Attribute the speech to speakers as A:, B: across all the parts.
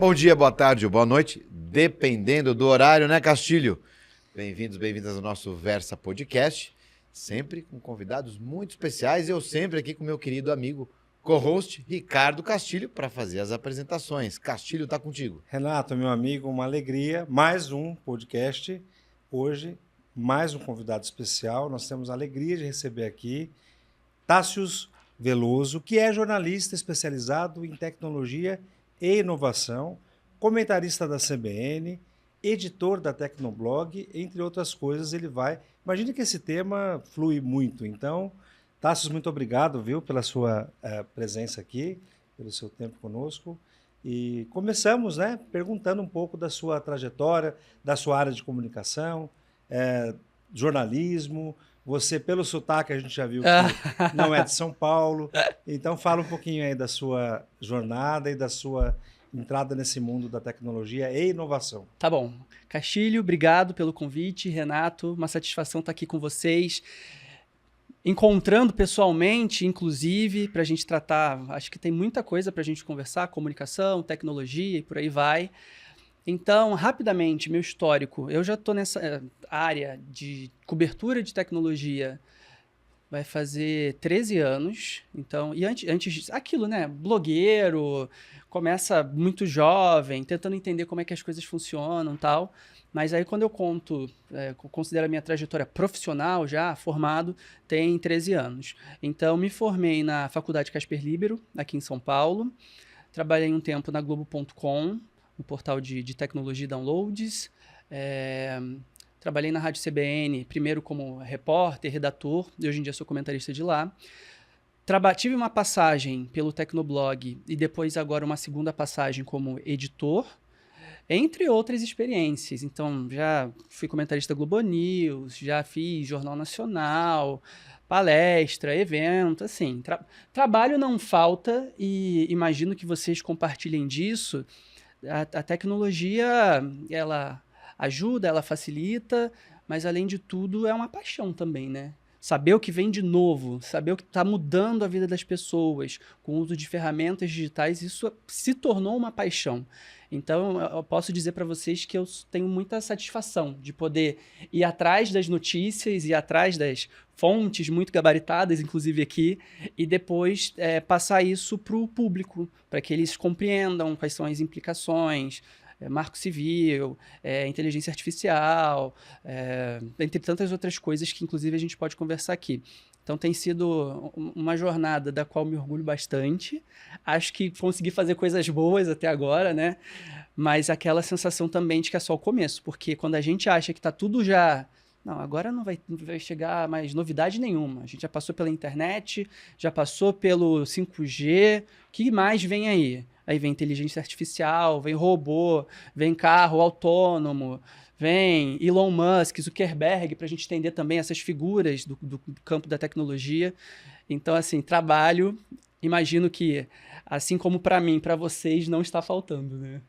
A: Bom dia, boa tarde ou boa noite, dependendo do horário, né, Castilho? Bem-vindos, bem-vindas ao nosso Versa Podcast, sempre com convidados muito especiais. Eu sempre aqui com meu querido amigo, co-host Ricardo Castilho, para fazer as apresentações. Castilho, tá contigo.
B: Renato, meu amigo, uma alegria. Mais um podcast. Hoje, mais um convidado especial. Nós temos a alegria de receber aqui Tássius Veloso, que é jornalista especializado em tecnologia e inovação, comentarista da CBN, editor da Tecnoblog, entre outras coisas. Imagina que esse tema flui muito. Então, Tássius, muito obrigado, viu, pela sua presença aqui, pelo seu tempo conosco. E começamos, né, perguntando um pouco da sua trajetória, da sua área de comunicação, jornalismo. Você, pelo sotaque, a gente já viu que não é de São Paulo. Então, fala um pouquinho aí da sua jornada e da sua entrada nesse mundo da tecnologia e inovação.
C: Tá bom. Castilho, obrigado pelo convite. Renato, uma satisfação estar aqui com vocês. Encontrando pessoalmente, inclusive, para a gente tratar, acho que tem muita coisa para a gente conversar, comunicação, tecnologia e por aí vai. Então, rapidamente, meu histórico, eu já estou nessa área de cobertura de tecnologia, vai fazer 13 anos, então, e antes disso, aquilo, né, blogueiro, começa muito jovem, tentando entender como é que as coisas funcionam e tal, mas aí quando eu considero a minha trajetória profissional já, formado, tem 13 anos. Então, me formei na Faculdade Casper Líbero, aqui em São Paulo, trabalhei um tempo na Globo.com, no portal de tecnologia e downloads, trabalhei na Rádio CBN, primeiro como repórter, redator, e hoje em dia sou comentarista de lá. Tive uma passagem pelo Tecnoblog e depois agora uma segunda passagem como editor, entre outras experiências. Então, já fui comentarista Globo News, já fiz Jornal Nacional, palestra, evento, assim. Trabalho não falta e imagino que vocês compartilhem disso. A tecnologia, ela ajuda, ela facilita, mas além de tudo é uma paixão também, né? Saber o que vem de novo, saber o que está mudando a vida das pessoas com o uso de ferramentas digitais, isso se tornou uma paixão. Então, eu posso dizer para vocês que eu tenho muita satisfação de poder ir atrás das notícias, ir atrás das fontes muito gabaritadas, inclusive aqui, e depois passar isso para o público, para que eles compreendam quais são as implicações, marco civil, inteligência artificial, entre tantas outras coisas que, inclusive, a gente pode conversar aqui. Então, tem sido uma jornada da qual me orgulho bastante. Acho que consegui fazer coisas boas até agora, né? Mas aquela sensação também de que é só o começo, porque quando a gente acha que está tudo já... Não, agora não vai chegar mais novidade nenhuma. A gente já passou pela internet, já passou pelo 5G. O que mais vem aí? Aí vem inteligência artificial, vem robô, vem carro autônomo, vem Elon Musk, Zuckerberg, para a gente entender também essas figuras do campo da tecnologia. Então, assim, trabalho, imagino que, assim como para mim, para vocês, não está faltando, né?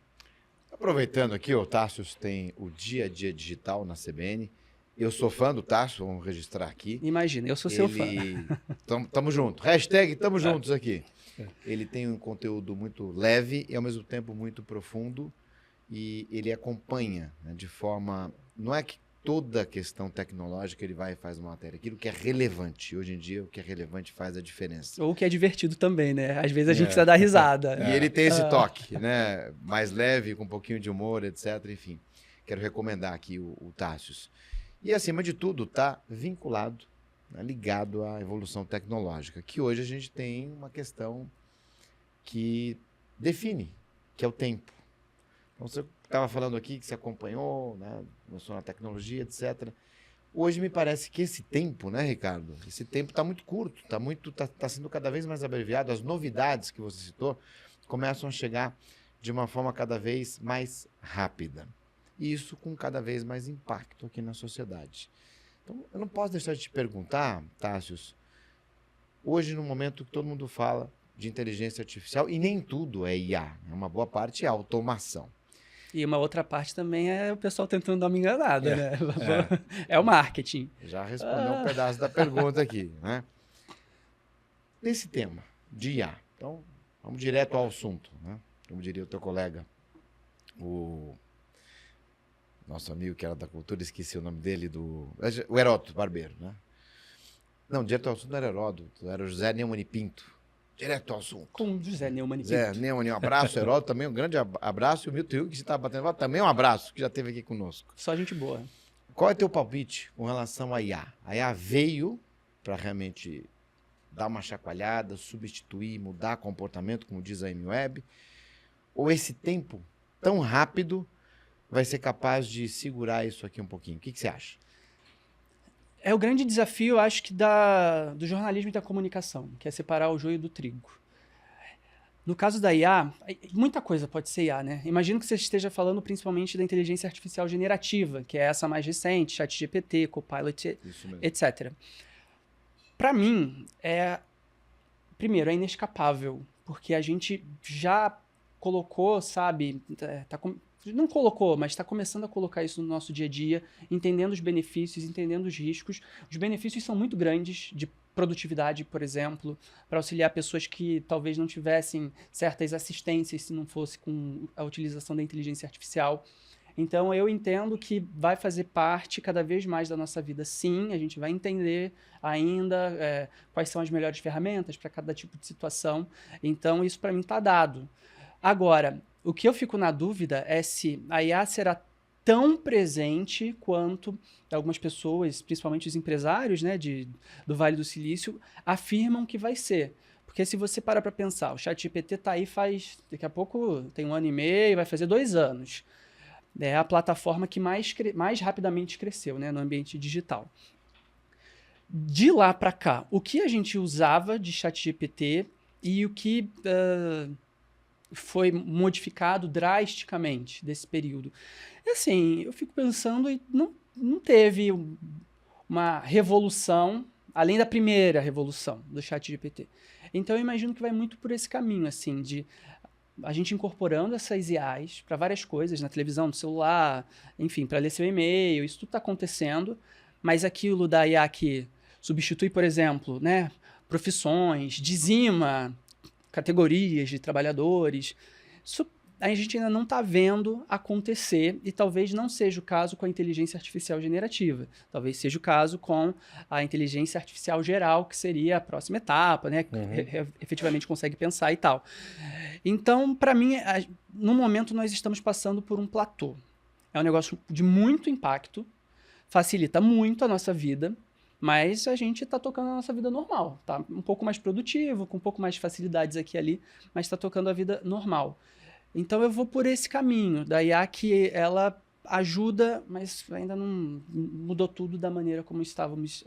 A: Aproveitando aqui, o Tássius tem o Dia a Dia Digital na CBN. Eu sou fã do Tássius, vamos registrar aqui.
C: Imagina, eu sou seu fã.
A: Tamo junto. Hashtag tamo juntos aqui. Ele tem um conteúdo muito leve e, ao mesmo tempo, muito profundo. E ele acompanha, né, de forma... Não é que toda questão tecnológica ele vai e faz uma matéria. Aquilo que é relevante. Hoje em dia, o que é relevante faz a diferença.
C: Ou o que é divertido também, né? Às vezes a gente precisa dar risada.
A: E ele tem esse toque, né? Mais leve, com um pouquinho de humor, etc. Enfim, quero recomendar aqui o Tássius. E, acima de tudo, está vinculado, né, ligado à evolução tecnológica, que hoje a gente tem uma questão que define, que é o tempo. Então, você estava falando aqui que você acompanhou, né, começou na tecnologia, etc. Hoje me parece que esse tempo, né, Ricardo? Esse tempo está muito curto, está sendo cada vez mais abreviado. As novidades que você citou começam a chegar de uma forma cada vez mais rápida. E isso com cada vez mais impacto aqui na sociedade. Então, eu não posso deixar de te perguntar, Tássius, hoje no momento que todo mundo fala de inteligência artificial, e nem tudo é IA, uma boa parte é automação.
C: E uma outra parte também é o pessoal tentando dar uma enganada, né? É o marketing.
A: Já respondeu um pedaço da pergunta aqui, né? Nesse tema de IA, então vamos direto ao assunto, né? Como diria o teu colega o nosso amigo que era da cultura, esqueci o nome dele, o Heródoto Barbeiro, né? Não, direto ao assunto não era Heródoto, era o José Neumann Pinto. Direto ao assunto.
C: Com José Neumann
A: Zé
C: Pinto.
A: Neumann, um abraço, Heródoto também, um grande abraço, e o Milton Hugo, que você está batendo lá, também um abraço, que já esteve aqui conosco.
C: Só gente boa.
A: Qual é teu palpite com relação à IA? A IA veio para realmente dar uma chacoalhada, substituir, mudar comportamento, como diz a Amy Webb, ou esse tempo tão rápido vai ser capaz de segurar isso aqui um pouquinho? O que você acha?
C: É o grande desafio, acho que, do jornalismo e da comunicação, que é separar o joio do trigo. No caso da IA, muita coisa pode ser IA, né? Imagino que você esteja falando principalmente da inteligência artificial generativa, que é essa mais recente, ChatGPT, Copilot, etc. Para mim, primeiro, é inescapável, porque a gente já colocou, sabe, não colocou, mas está começando a colocar isso no nosso dia a dia, entendendo os benefícios, entendendo os riscos. Os benefícios são muito grandes, de produtividade, por exemplo, para auxiliar pessoas que talvez não tivessem certas assistências se não fosse com a utilização da inteligência artificial. Então, eu entendo que vai fazer parte cada vez mais da nossa vida, sim. A gente vai entender ainda quais são as melhores ferramentas para cada tipo de situação. Então, isso para mim está dado. Agora, o que eu fico na dúvida é se a IA será tão presente quanto algumas pessoas, principalmente os empresários, né, do Vale do Silício, afirmam que vai ser. Porque se você parar para pensar, o ChatGPT está aí daqui a pouco tem 1 ano e meio, vai fazer 2 anos. É a plataforma que mais rapidamente cresceu, né, no ambiente digital. De lá para cá, o que a gente usava de ChatGPT e o que foi modificado drasticamente desse período. Assim, eu fico pensando e não teve uma revolução, além da primeira revolução do ChatGPT. Então, eu imagino que vai muito por esse caminho, assim, de a gente incorporando essas IAs para várias coisas, na televisão, no celular, enfim, para ler seu e-mail, isso tudo está acontecendo, mas aquilo da IA que substitui, por exemplo, né, profissões, dizima categorias de trabalhadores, isso a gente ainda não está vendo acontecer e talvez não seja o caso com a inteligência artificial generativa. Talvez seja o caso com a inteligência artificial geral, que seria a próxima etapa, né? Que efetivamente consegue pensar e tal. Então, para mim, no momento nós estamos passando por um platô. É um negócio de muito impacto, facilita muito a nossa vida, mas a gente está tocando a nossa vida normal, tá? Um pouco mais produtivo, com um pouco mais de facilidades aqui e ali, mas está tocando a vida normal. Então eu vou por esse caminho, da IA que ela ajuda, mas ainda não mudou tudo da maneira como estávamos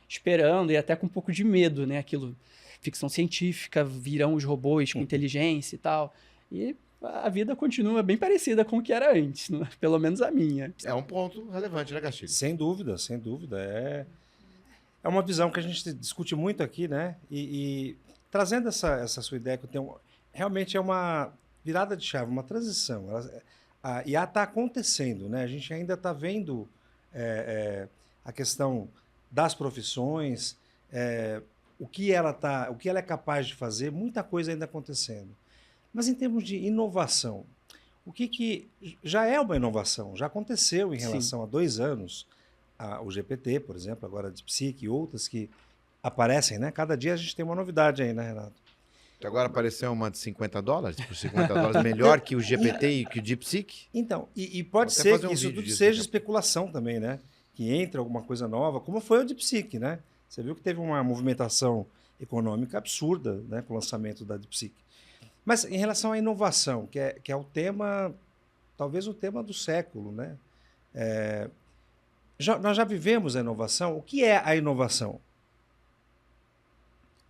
C: esperando, e até com um pouco de medo, né? Aquilo, ficção científica, virão os robôs com inteligência e tal. E a vida continua bem parecida com o que era antes, né? Pelo menos a minha.
A: É um ponto relevante, né, Castilho?
B: Sem dúvida, sem dúvida. É uma visão que a gente discute muito aqui, né? E trazendo essa sua ideia, que eu tenho, realmente é uma virada de chave, uma transição. A IA está acontecendo, né? A gente ainda está vendo a questão das profissões, o que ela é capaz de fazer, muita coisa ainda acontecendo. Mas em termos de inovação, o que já é uma inovação, já aconteceu em relação a 2 anos, o GPT, por exemplo, agora a DeepSeek e outras que aparecem, né? Cada dia a gente tem uma novidade aí, né, Renato?
A: Agora apareceu uma de $50, por $50, melhor que o GPT e que o DeepSeek?
B: Então, e pode ser que isso tudo seja especulação também, né? Que entre alguma coisa nova, como foi o DeepSeek, né? Você viu que teve uma movimentação econômica absurda, né, com o lançamento da DeepSeek. Mas em relação à inovação, que é o tema, talvez o tema do século, né? Nós já vivemos a inovação. O que é a inovação?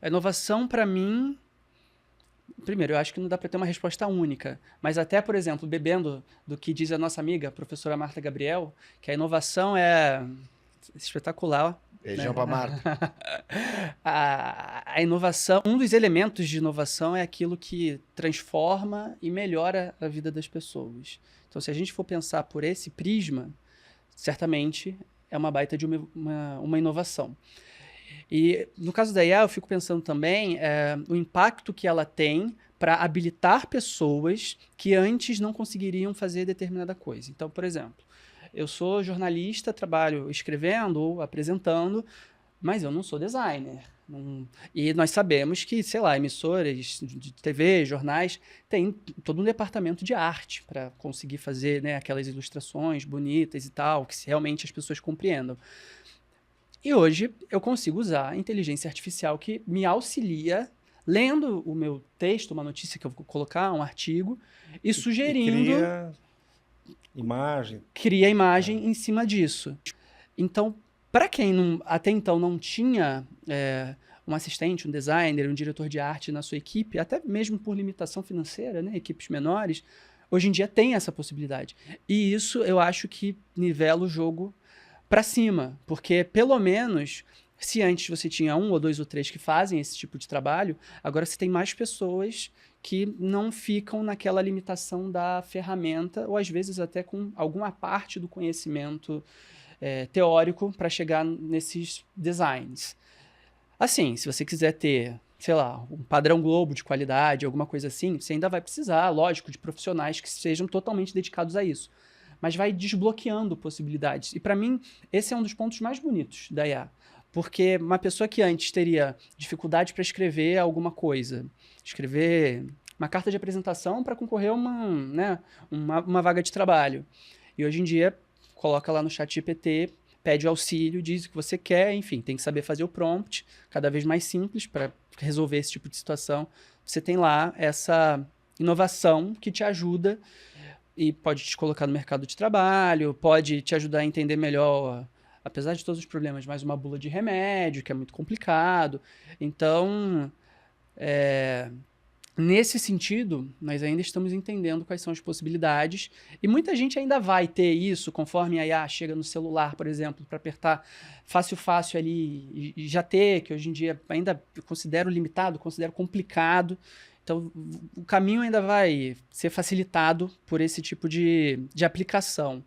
C: A inovação, para mim, primeiro, eu acho que não dá para ter uma resposta única, mas até, por exemplo, bebendo do que diz a nossa amiga, a professora Marta Gabriel, que a inovação é espetacular.
A: Beijão para Marta.
C: A inovação, um dos elementos de inovação é aquilo que transforma e melhora a vida das pessoas. Então, se a gente for pensar por esse prisma, certamente é uma baita de uma inovação. E no caso da IA, eu fico pensando também o impacto que ela tem para habilitar pessoas que antes não conseguiriam fazer determinada coisa. Então, por exemplo, eu sou jornalista, trabalho escrevendo ou apresentando, mas eu não sou designer. E nós sabemos que, sei lá, emissoras de TV, jornais, tem todo um departamento de arte para conseguir fazer, né, aquelas ilustrações bonitas e tal, que realmente as pessoas compreendam. E hoje eu consigo usar a inteligência artificial que me auxilia lendo o meu texto, uma notícia que eu vou colocar, um artigo, e sugerindo...
B: Cria
C: imagem em cima disso. Então, para quem até então não tinha um assistente, um designer, um diretor de arte na sua equipe, até mesmo por limitação financeira, né, equipes menores, hoje em dia tem essa possibilidade. E isso eu acho que nivela o jogo para cima, porque pelo menos se antes você tinha 1 ou 2 ou 3 que fazem esse tipo de trabalho, agora você tem mais pessoas que não ficam naquela limitação da ferramenta, ou às vezes até com alguma parte do conhecimento teórico para chegar nesses designs. Assim, se você quiser ter, sei lá, um padrão Globo de qualidade, alguma coisa assim, você ainda vai precisar, lógico, de profissionais que sejam totalmente dedicados a isso. Mas vai desbloqueando possibilidades. E para mim, esse é um dos pontos mais bonitos da IA. Porque uma pessoa que antes teria dificuldade para escrever alguma coisa, escrever uma carta de apresentação para concorrer a uma vaga de trabalho. E hoje em dia, coloca lá no ChatGPT, pede auxílio, diz o que você quer, enfim, tem que saber fazer o prompt, cada vez mais simples para resolver esse tipo de situação. Você tem lá essa inovação que te ajuda e pode te colocar no mercado de trabalho, pode te ajudar a entender melhor, apesar de todos os problemas, mais uma bula de remédio, que é muito complicado. Então, nesse sentido, nós ainda estamos entendendo quais são as possibilidades e muita gente ainda vai ter isso conforme a IA chega no celular, por exemplo, para apertar fácil ali e já ter, que hoje em dia ainda eu considero limitado, considero complicado. Então, o caminho ainda vai ser facilitado por esse tipo de aplicação.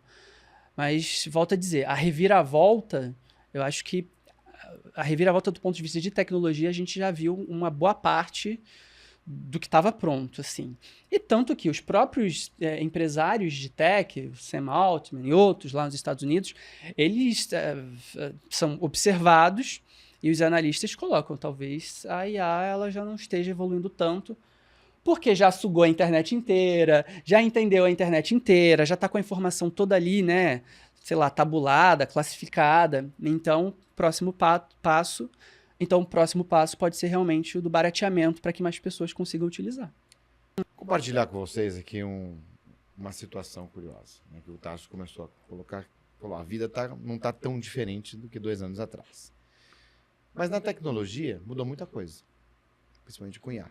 C: Mas, volto a dizer, a reviravolta, eu acho que a reviravolta do ponto de vista de tecnologia, a gente já viu uma boa parte do que estava pronto, assim. E tanto que os próprios empresários de tech, o Sam Altman e outros lá nos Estados Unidos, eles são observados e os analistas colocam, talvez a IA ela já não esteja evoluindo tanto, porque já sugou a internet inteira, já entendeu a internet inteira, já está com a informação toda ali, né? Sei lá, tabulada, classificada. Então, o próximo passo pode ser realmente o do barateamento para que mais pessoas consigam utilizar.
A: Vou compartilhar com vocês aqui uma situação curiosa, né, que o Tássio começou a colocar. Falou, a vida não está tão diferente do que 2 anos atrás. Mas na tecnologia mudou muita coisa, principalmente com IA.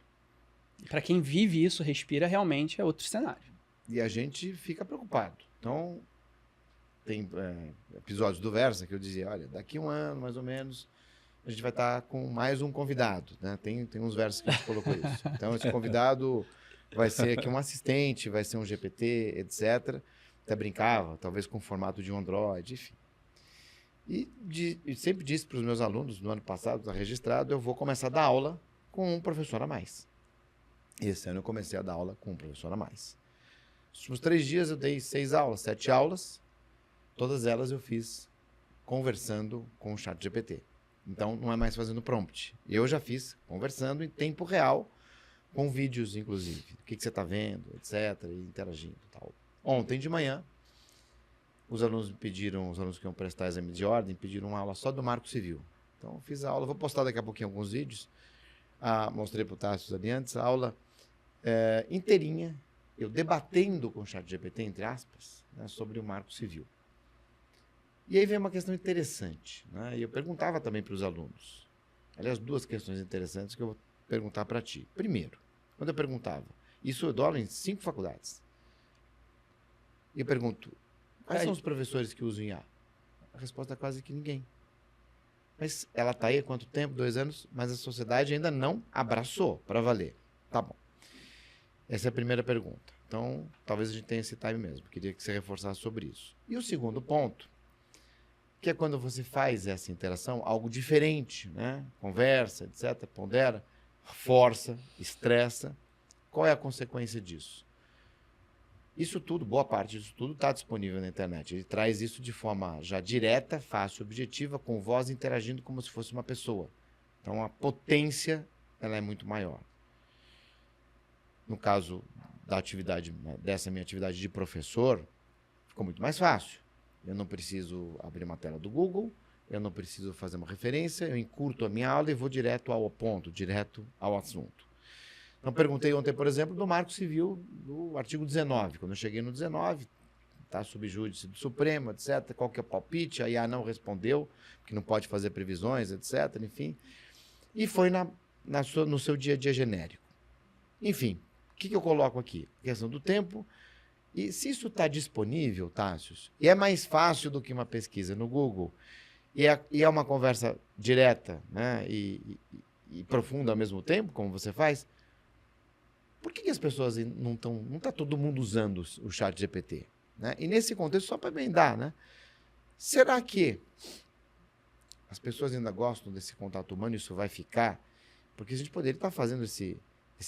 C: Para quem vive isso, respira, realmente é outro cenário.
A: E a gente fica preocupado. Então, tem episódios do Versa que eu dizia, olha, daqui 1 ano, mais ou menos, a gente vai estar com mais um convidado, né? Tem uns versos que a gente colocou isso. Então, esse convidado vai ser aqui um assistente, vai ser um GPT, etc. Até brincava, talvez com o formato de um Android, enfim. E sempre disse para os meus alunos, no ano passado, está registrado, eu vou começar a dar aula com um professor a mais. Esse ano eu comecei a dar aula com um professor a mais. Nos últimos 3 dias eu dei 6 aulas, 7 aulas. Todas elas eu fiz conversando com o ChatGPT. Então, não é mais fazendo prompt. Eu já fiz conversando em tempo real, com vídeos, inclusive. O que você está vendo, etc. E interagindo e tal. Ontem de manhã, os alunos que iam prestar exame de ordem, pediram uma aula só do Marco Civil. Então, eu fiz a aula, vou postar daqui a pouquinho alguns vídeos. Mostrei para o Tássio ali antes, a aula inteirinha, eu debatendo com o ChatGPT, entre aspas, né, sobre o Marco Civil. E aí vem uma questão interessante, né? E eu perguntava também para os alunos. Aliás, 2 questões interessantes que eu vou perguntar para ti. Primeiro, quando eu perguntava, isso eu dou aula em 5 faculdades. E eu pergunto, quais são os professores que usam IA? A resposta é quase que ninguém. Mas ela está aí há quanto tempo? 2 anos? Mas a sociedade ainda não abraçou para valer. Tá bom. Essa é a primeira pergunta. Então, talvez a gente tenha esse time mesmo. Queria que você reforçasse sobre isso. E o segundo ponto, que é quando você faz essa interação, algo diferente, né? Conversa, etc., pondera, força, estressa. Qual é a consequência disso? Isso tudo, boa parte disso tudo está disponível na internet. Ele traz isso de forma já direta, fácil, objetiva, com voz interagindo como se fosse uma pessoa. Então, a potência ela é muito maior. No caso da atividade, dessa minha atividade de professor, ficou muito mais fácil. Eu não preciso abrir uma tela do Google, eu não preciso fazer uma referência, eu encurto a minha aula e vou direto ao ponto, direto ao assunto. Então, perguntei ontem, por exemplo, do Marco Civil, do artigo 19. Quando eu cheguei no 19, está sob júdice do Supremo, etc. Qual que é o palpite? A IA não respondeu, que não pode fazer previsões, etc. Enfim. E foi no seu dia a dia genérico. Enfim, o que eu coloco aqui? A questão do tempo. E se isso está disponível, Tássios, e é mais fácil do que uma pesquisa no Google, e é uma conversa direta, né, e profunda ao mesmo tempo, como você faz, por que as pessoas não está todo mundo usando o chat GPT? Né? E nesse contexto, só para emendar, né? Será que as pessoas ainda gostam desse contato humano e isso vai ficar? Porque a gente poderia estar fazendo esse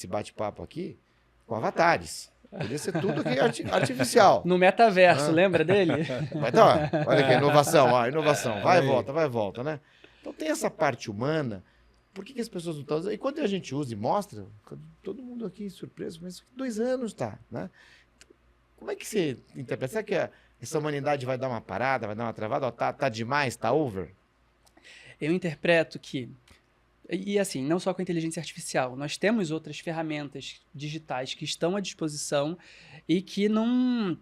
A: bate-papo aqui com avatares. Poderia ser tudo aqui artificial.
C: No metaverso, lembra dele?
A: Então, olha aqui, inovação. Vai e volta, né? Então tem essa parte humana. Por que as pessoas não estão usando? E quando a gente usa e mostra, todo mundo aqui surpreso, mas 2 anos tá, né? Como é que você interpreta? Será que essa humanidade vai dar uma parada, vai dar uma travada? Ó, tá demais, tá over?
C: Eu interpreto que, e assim, não só com a inteligência artificial, nós temos outras ferramentas digitais que estão à disposição e que não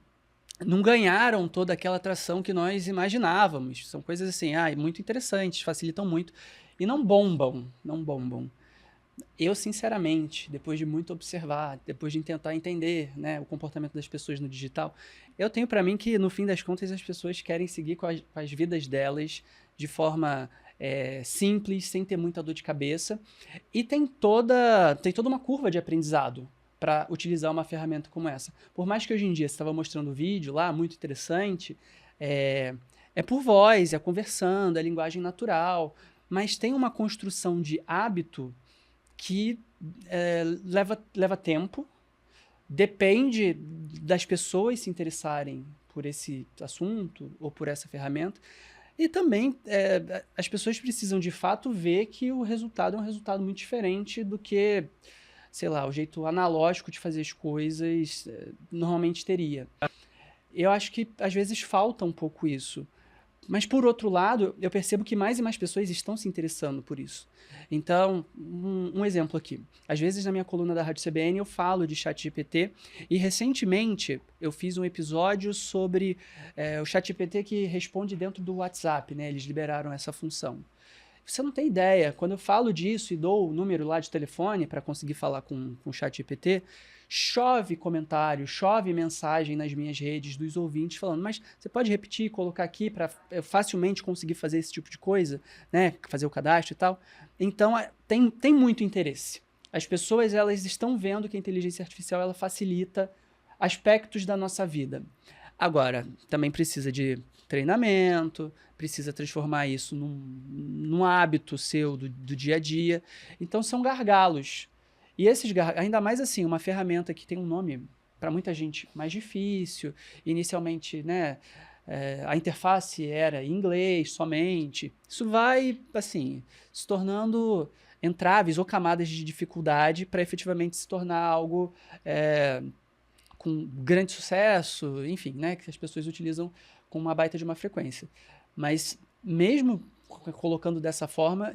C: ganharam toda aquela atração que nós imaginávamos. São coisas assim, muito interessantes, facilitam muito e não bombam. Eu, sinceramente, depois de muito observar, depois de tentar entender, né, o comportamento das pessoas no digital, eu tenho para mim que, no fim das contas, as pessoas querem seguir com as vidas delas de forma simples, sem ter muita dor de cabeça. E tem toda uma curva de aprendizado para utilizar uma ferramenta como essa. Por mais que hoje em dia você estava mostrando o vídeo lá, muito interessante, é por voz, é conversando, é linguagem natural, mas tem uma construção de hábito que leva tempo, depende das pessoas se interessarem por esse assunto ou por essa ferramenta, e também as pessoas precisam de fato ver que o resultado é um resultado muito diferente do que, sei lá, o jeito analógico de fazer as coisas normalmente teria. Eu acho que às vezes falta um pouco isso. Mas, por outro lado, eu percebo que mais e mais pessoas estão se interessando por isso. Então, um exemplo aqui. Às vezes, na minha coluna da Rádio CBN, eu falo de ChatGPT e, recentemente, eu fiz um episódio sobre o ChatGPT que responde dentro do WhatsApp, né? Eles liberaram essa função. Você não tem ideia. Quando eu falo disso e dou o número lá de telefone para conseguir falar com o ChatGPT, chove comentário, chove mensagem nas minhas redes dos ouvintes falando, mas você pode repetir, colocar aqui para facilmente conseguir fazer esse tipo de coisa, né? Fazer o cadastro e tal. Então, tem muito interesse. As pessoas, elas estão vendo que a inteligência artificial, ela facilita aspectos da nossa vida. Agora, também precisa de treinamento, precisa transformar isso num hábito seu do dia a dia. Então, são gargalos. E esses gargalos, ainda mais assim, uma ferramenta que tem um nome para muita gente mais difícil, inicialmente, né, a interface era em inglês somente, isso vai, assim, se tornando entraves ou camadas de dificuldade para efetivamente se tornar algo com grande sucesso, enfim, né, que as pessoas utilizam com uma baita de uma frequência. Mas mesmo colocando dessa forma,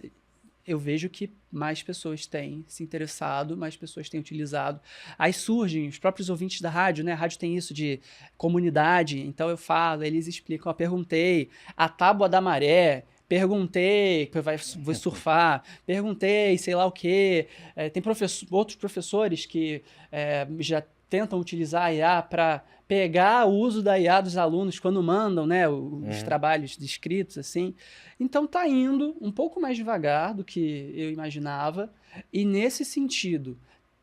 C: eu vejo que mais pessoas têm se interessado, mais pessoas têm utilizado. Aí surgem os próprios ouvintes da rádio, né? A rádio tem isso de comunidade, então eu falo, eles explicam, perguntei, a tábua da maré, perguntei, vou surfar, perguntei, sei lá o quê. Tem outros professores que já tentam utilizar a IA para pegar o uso da IA dos alunos quando mandam, né, os trabalhos descritos, assim. Então, está indo um pouco mais devagar do que eu imaginava. E, nesse sentido,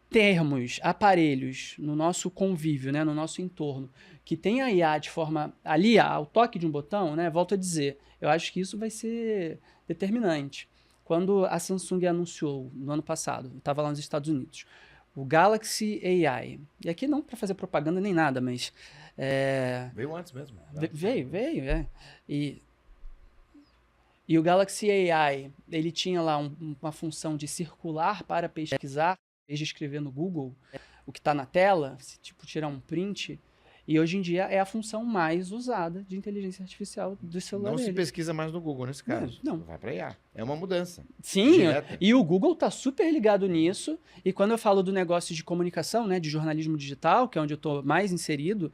C: termos aparelhos no nosso convívio, né, no nosso entorno, que tem a IA de forma ali, ao toque de um botão, né, volto a dizer, eu acho que isso vai ser determinante. Quando a Samsung anunciou no ano passado, eu estava lá nos Estados Unidos, o Galaxy AI, e aqui não para fazer propaganda nem nada, mas
A: Veio antes mesmo.
C: veio, E o Galaxy AI, ele tinha lá uma função de circular para pesquisar, em vez de escrever no Google o que está na tela, tipo tirar um print. E hoje em dia é a função mais usada de inteligência artificial do celular
A: Não se
C: dele.
A: pesquisa mais no Google nesse caso.
C: Não.
A: Vai para IA. É uma mudança.
C: Sim,
A: direta.
C: e o Google está super ligado nisso. E quando eu falo do negócio de comunicação, né, de jornalismo digital, que é onde eu estou mais inserido,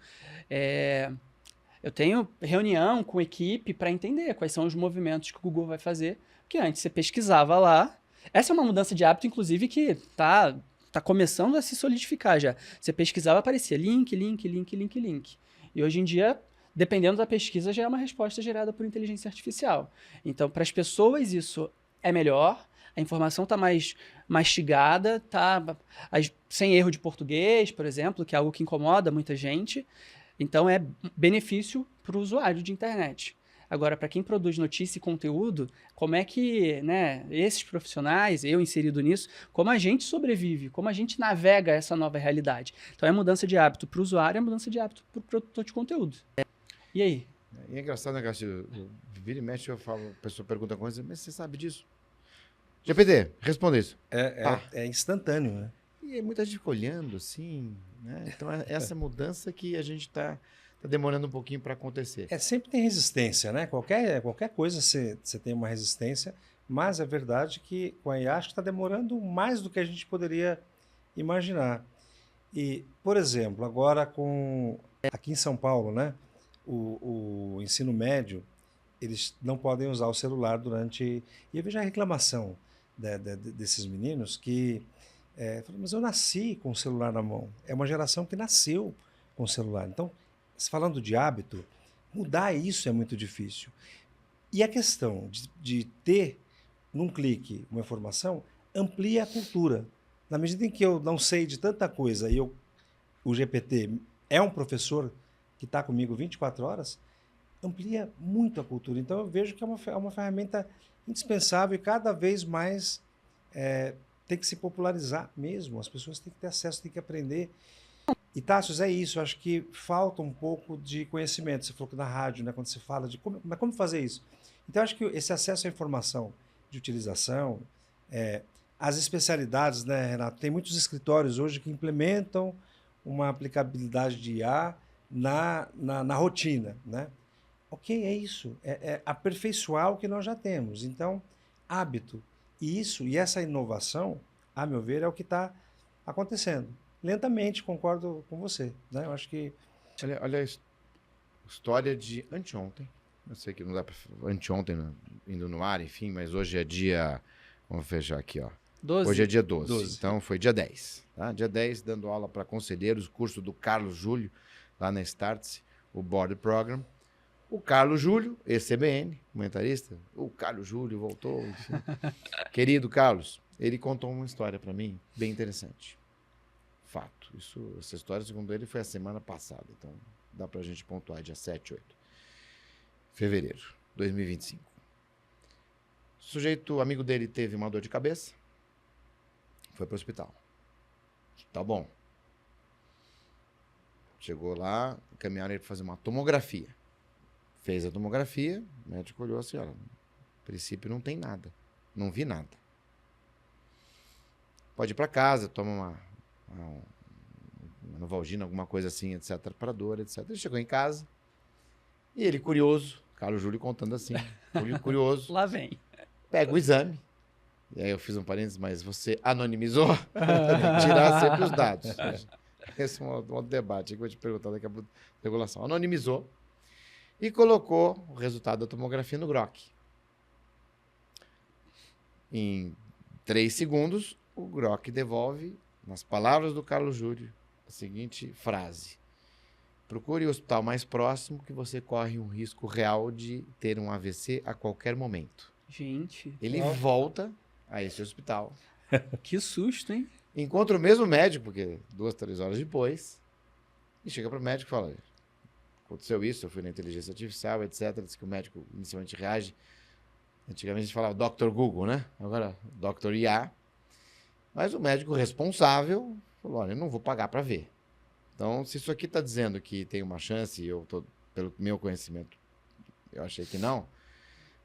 C: eu tenho reunião com equipe para entender quais são os movimentos que o Google vai fazer. Porque antes você pesquisava lá. Essa é uma mudança de hábito, inclusive, que tá começando a se solidificar já. Você pesquisava, aparecia link. E hoje em dia, dependendo da pesquisa, já é uma resposta gerada por inteligência artificial. Então, para as pessoas, isso é melhor. A informação está mais mastigada, sem erro de português, por exemplo, que é algo que incomoda muita gente. Então, é benefício para o usuário de internet. Agora, para quem produz notícia e conteúdo, como é que, né, esses profissionais, eu inserido nisso, como a gente sobrevive, como a gente navega essa nova realidade. Então, é mudança de hábito para o usuário, é mudança de hábito para o produtor de conteúdo. E aí?
A: E é engraçado, né, Cássio? Vira e mexe, a pessoa pergunta coisa, mas você sabe disso? GPT, responda isso.
B: É instantâneo, né?
A: E muita gente fica olhando, assim, né? Então, é essa mudança que a gente está demorando um pouquinho para acontecer.
B: Sempre tem resistência, né? Qualquer coisa você tem uma resistência, mas é verdade que com a IA acho que está demorando mais do que a gente poderia imaginar. E, por exemplo, agora aqui em São Paulo, né? O ensino médio, eles não podem usar o celular durante... E eu vejo a reclamação desses meninos que... mas eu nasci com o celular na mão. É uma geração que nasceu com o celular. Então, falando de hábito, mudar isso é muito difícil. E a questão de ter, num clique, uma informação, amplia a cultura. Na medida em que eu não sei de tanta coisa e o GPT é um professor que está comigo 24 horas, amplia muito a cultura. Então, eu vejo que é uma ferramenta indispensável e cada vez mais tem que se popularizar mesmo. As pessoas têm que ter acesso, têm que aprender. E, Tássios, é isso. Eu acho que falta um pouco de conhecimento. Você falou que na rádio, né, quando se fala de como fazer isso. Então, eu acho que esse acesso à informação de utilização, as especialidades, né, Renato? Tem muitos escritórios hoje que implementam uma aplicabilidade de IA na rotina, né? Ok, é isso. É aperfeiçoar o que nós já temos. Então, hábito. E essa inovação, a meu ver, é o que está acontecendo. Lentamente, concordo com você, né? Eu acho que...
A: Olha a história de anteontem. Eu sei que não dá para... Anteontem, indo no ar, enfim, mas hoje é dia... Vamos fechar aqui, ó.
C: 12.
A: Hoje é dia 12. Então, foi dia 10. Tá? Dia 10, dando aula para conselheiros, curso do Carlos Júlio, lá na Startse, o Board Program. O Carlos Júlio, ex-CBN, comentarista. O Carlos Júlio voltou, enfim. Querido Carlos, ele contou uma história para mim bem interessante. Fato. Essa história, segundo ele, foi a semana passada. Então, dá pra gente pontuar dia 7, 8. Fevereiro de 2025. O sujeito, amigo dele, teve uma dor de cabeça. Foi pro hospital. Tá bom. Chegou lá, encaminharam ele para fazer uma tomografia. Fez a tomografia, o médico olhou assim, olha, no princípio não tem nada. Não vi nada. Pode ir para casa, toma uma Novalgina, alguma coisa assim, etc, para dor, etc. Ele chegou em casa e ele, curioso, Carlos Júlio contando assim, curioso,
C: Lá vem.
A: pega o exame. E aí eu fiz um parênteses, mas você anonimizou? Tem que tirar sempre os dados. Esse é um outro debate que eu vou te perguntar daqui a pouco. Regulação. Anonimizou e colocou o resultado da tomografia no Grok. Em 3 segundos, o Grok devolve, nas palavras do Carlos Júlio, a seguinte frase: procure o hospital mais próximo que você corre um risco real de ter um AVC a qualquer momento.
C: Gente.
A: Ele volta a esse hospital.
C: Que susto, hein?
A: encontra o mesmo médico, porque 2, 3 horas depois, e chega para o médico e fala, aconteceu isso, eu fui na inteligência artificial, etc. Diz que o médico inicialmente reage. Antigamente a gente falava Dr. Google, né? Agora Dr. IA. Mas o médico responsável falou, olha, eu não vou pagar para ver. Então, se isso aqui está dizendo que tem uma chance, e eu tô, pelo meu conhecimento, eu achei que não,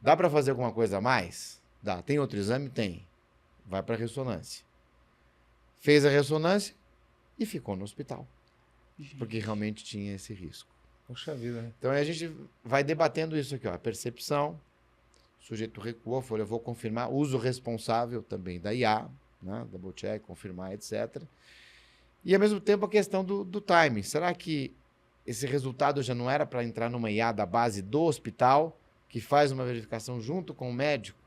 A: dá para fazer alguma coisa a mais? Dá. Tem outro exame? Tem. Vai para ressonância. Fez a ressonância e ficou no hospital. Porque realmente tinha esse risco.
B: Puxa vida, né?
A: Então, a gente vai debatendo isso aqui, ó, a percepção, o sujeito recua, falou, eu vou confirmar, uso responsável também da IA, né, double check, confirmar, etc. E, ao mesmo tempo, a questão do timing. Será que esse resultado já não era para entrar numa IA da base do hospital, que faz uma verificação junto com o médico,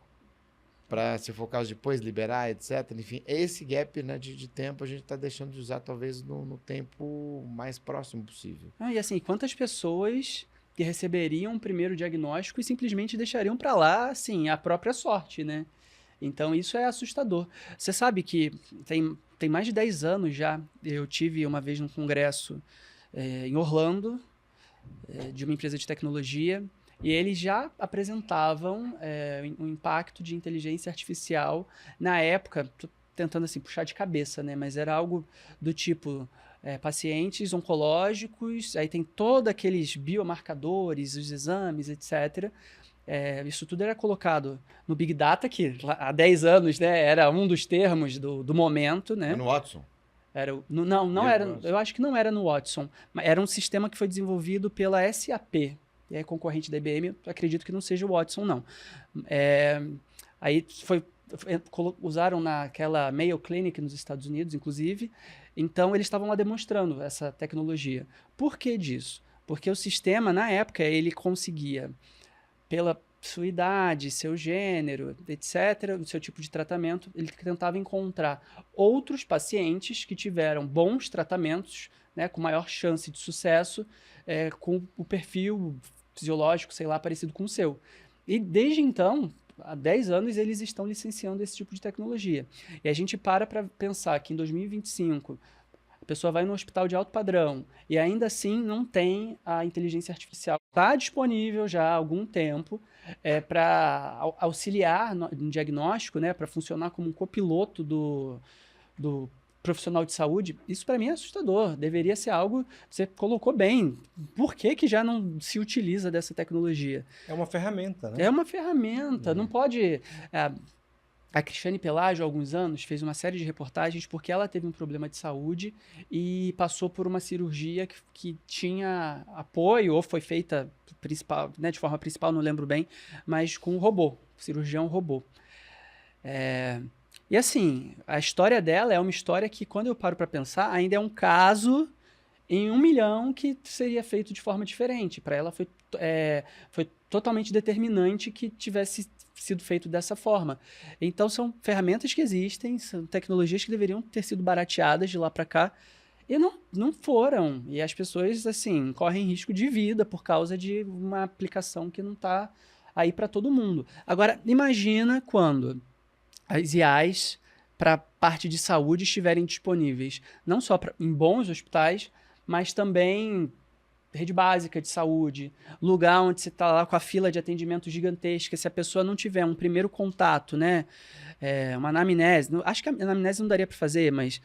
A: para, se for o caso, depois liberar, etc. Enfim, esse gap, né, de tempo a gente está deixando de usar, talvez, no tempo mais próximo possível.
C: E assim, quantas pessoas que receberiam o primeiro diagnóstico e simplesmente deixariam para lá, assim, a própria sorte, né? Então, isso é assustador. Você sabe que tem mais de 10 anos já, eu tive uma vez num congresso em Orlando, de uma empresa de tecnologia, e eles já apresentavam o impacto de inteligência artificial na época, tô tentando assim puxar de cabeça, né? Mas era algo do tipo pacientes oncológicos, aí tem todos aqueles biomarcadores, os exames, etc. Isso tudo era colocado no Big Data, que há 10 anos, né, era um dos termos do momento, né?
A: É no Watson.
C: Não era, eu acho que não era no Watson, mas era um sistema que foi desenvolvido pela SAP, concorrente da IBM, acredito que não seja o Watson, não. Aí usaram naquela Mayo Clinic nos Estados Unidos, inclusive, então eles estavam lá demonstrando essa tecnologia. Por que disso? Porque o sistema, na época, ele conseguia, pela sua idade, seu gênero, etc., o seu tipo de tratamento, ele tentava encontrar outros pacientes que tiveram bons tratamentos, né, com maior chance de sucesso, com o perfil fisiológico, sei lá, parecido com o seu. E desde então, há 10 anos, eles estão licenciando esse tipo de tecnologia. E a gente para pensar que em 2025 a pessoa vai no hospital de alto padrão e ainda assim não tem a inteligência artificial. Está disponível já há algum tempo para auxiliar no diagnóstico, né, para funcionar como um copiloto do profissional de saúde. Isso para mim é assustador. Deveria ser algo, você colocou bem. Por que já não se utiliza dessa tecnologia?
B: É uma ferramenta, né?
C: É uma ferramenta. Não pode... A Cristiane Pelágio, há alguns anos, fez uma série de reportagens porque ela teve um problema de saúde e passou por uma cirurgia que tinha apoio, ou foi feita principal, né, de forma principal, não lembro bem, mas com um robô, cirurgião robô. E assim, a história dela é uma história que, quando eu paro para pensar, ainda é um caso em 1 milhão que seria feito de forma diferente. Para ela foi totalmente determinante que tivesse sido feito dessa forma. Então, são ferramentas que existem, são tecnologias que deveriam ter sido barateadas de lá para cá, e não foram. E as pessoas, assim, correm risco de vida por causa de uma aplicação que não está aí para todo mundo. Agora, imagina quando as IAs para parte de saúde estiverem disponíveis, não só em bons hospitais, mas também rede básica de saúde, lugar onde você está lá com a fila de atendimento gigantesca. Se a pessoa não tiver um primeiro contato, né, uma anamnese, acho que a anamnese não daria para fazer, mas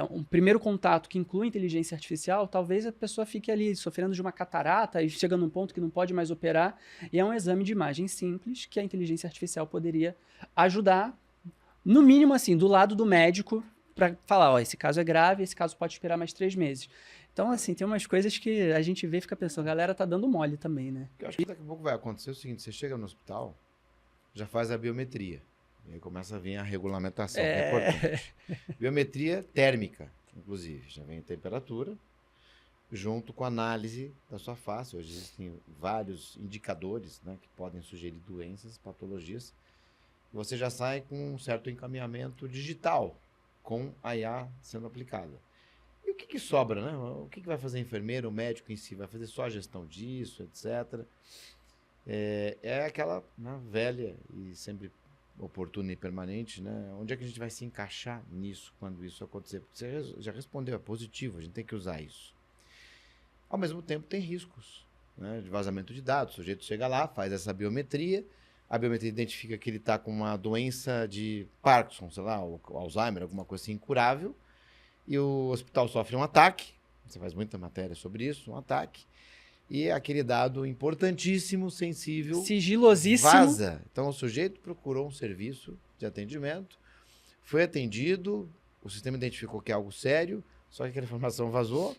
C: um primeiro contato que inclui inteligência artificial, talvez a pessoa fique ali sofrendo de uma catarata e chega num ponto que não pode mais operar, e é um exame de imagem simples que a inteligência artificial poderia ajudar, no mínimo assim, do lado do médico, para falar, ó, esse caso é grave, esse caso pode esperar mais 3 meses. Então, assim, tem umas coisas que a gente vê e fica pensando, a galera tá dando mole também, né?
A: Eu acho que daqui a pouco vai acontecer o seguinte, você chega no hospital, já faz a biometria, e aí começa a vir a regulamentação, que é importante. Biometria térmica, inclusive, já vem a temperatura, junto com a análise da sua face. Hoje existem vários indicadores, né, que podem sugerir doenças, patologias, e você já sai com um certo encaminhamento digital, com a IA sendo aplicada. E o que sobra, né? O que vai fazer a enfermeira, o médico em si? Vai fazer só a gestão disso, etc. É aquela, né, velha e sempre oportuna e permanente, né? Onde é que a gente vai se encaixar nisso quando isso acontecer? Porque você já respondeu, é positivo, a gente tem que usar isso. Ao mesmo tempo, tem riscos, né, de vazamento de dados. O sujeito chega lá, faz essa biometria, a biometria identifica que ele está com uma doença de Parkinson, sei lá, ou Alzheimer, alguma coisa assim, incurável, e o hospital sofre um ataque, você faz muita matéria sobre isso, um ataque, e aquele dado importantíssimo, sensível,
C: Sigilosíssimo.
A: vaza. Então, o sujeito procurou um serviço de atendimento, foi atendido, o sistema identificou que é algo sério, só que aquela informação vazou.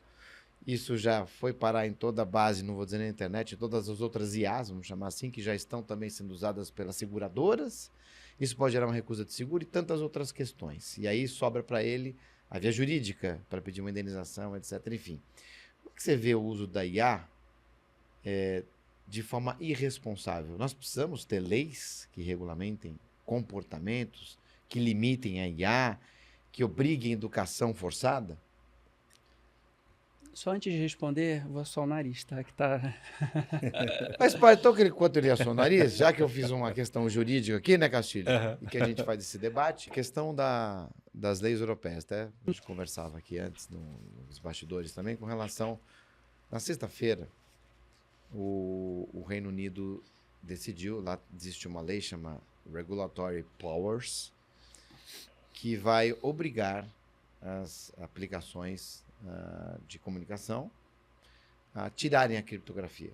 A: Isso já foi parar em toda a base, não vou dizer na internet, em todas as outras IAs, vamos chamar assim, que já estão também sendo usadas pelas seguradoras. Isso pode gerar uma recusa de seguro e tantas outras questões. E aí sobra para ele a via jurídica para pedir uma indenização, etc. Enfim, como é que você vê o uso da IA de forma irresponsável? Nós precisamos ter leis que regulamentem comportamentos, que limitem a IA, que obriguem a educação forçada?
C: Só antes de responder, vou só o nariz, tá? Que tá...
A: Mas, pai, então, enquanto ele assou o nariz, já que eu fiz uma questão jurídica aqui, né, Castilho? E que a gente faz esse debate, questão das leis europeias, até a gente conversava aqui antes, nos bastidores também, com relação... Na sexta-feira, o Reino Unido decidiu, lá existe uma lei chamada Regulatory Powers, que vai obrigar as aplicações de comunicação a tirarem a criptografia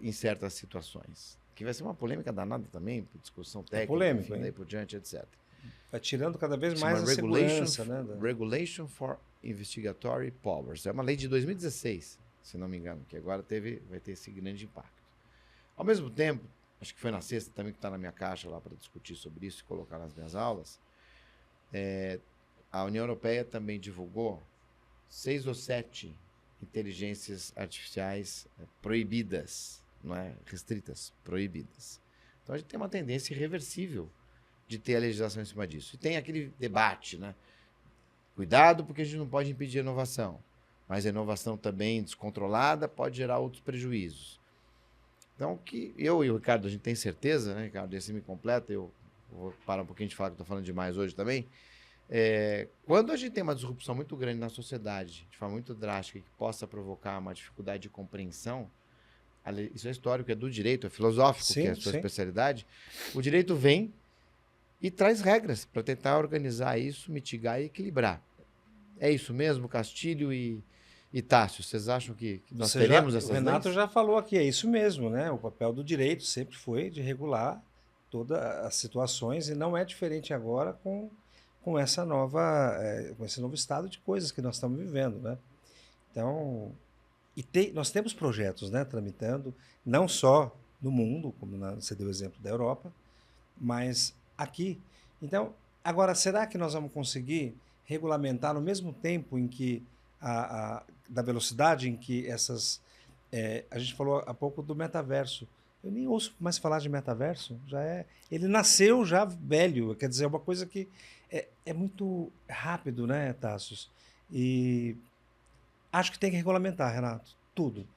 A: em certas situações. Que vai ser uma polêmica danada também, discussão técnica,
B: polêmico,
A: enfim, daí por diante, etc.
B: Vai tirando cada vez
A: Chama
B: mais a segurança, né?
A: Regulation for Investigatory Powers. É uma lei de 2016, se não me engano, que agora vai ter esse grande impacto. Ao mesmo tempo, acho que foi na sexta também que está na minha caixa lá para discutir sobre isso e colocar nas minhas aulas, a União Europeia também divulgou 6 ou 7 inteligências artificiais proibidas, não é restritas, proibidas. Então a gente tem uma tendência irreversível de ter a legislação em cima disso. E tem aquele debate, né? Cuidado, porque a gente não pode impedir a inovação, mas a inovação também descontrolada pode gerar outros prejuízos. Então, que eu e o Ricardo, a gente tem certeza, né, Ricardo? Esse me completa, eu vou parar um pouquinho de falar que estou falando demais hoje também. Quando a gente tem uma disrupção muito grande na sociedade, de forma muito drástica, que possa provocar uma dificuldade de compreensão, isso é histórico, é do direito, é filosófico,
B: sim,
A: que é a sua
B: sim.
A: especialidade, o direito vem e traz regras para tentar organizar isso, mitigar e equilibrar. É isso mesmo, Castilho e Tássio? Vocês acham que nós teremos essas
B: leis? O Renato
A: leis?
B: já falou aqui, é isso mesmo, né? O papel do direito sempre foi de regular todas as situações e não é diferente agora com essa com esse novo estado de coisas que nós estamos vivendo, né? Então, nós temos projetos, né, tramitando, não só no mundo, como você deu o exemplo da Europa, mas aqui. Então, agora, será que nós vamos conseguir regulamentar no mesmo tempo em que da velocidade em que essas... a gente falou há pouco do metaverso. Eu nem ouço mais falar de metaverso. Ele nasceu já velho, quer dizer, é uma coisa que é muito rápido, né, Tassos? E acho que tem que regulamentar, Renato, tudo.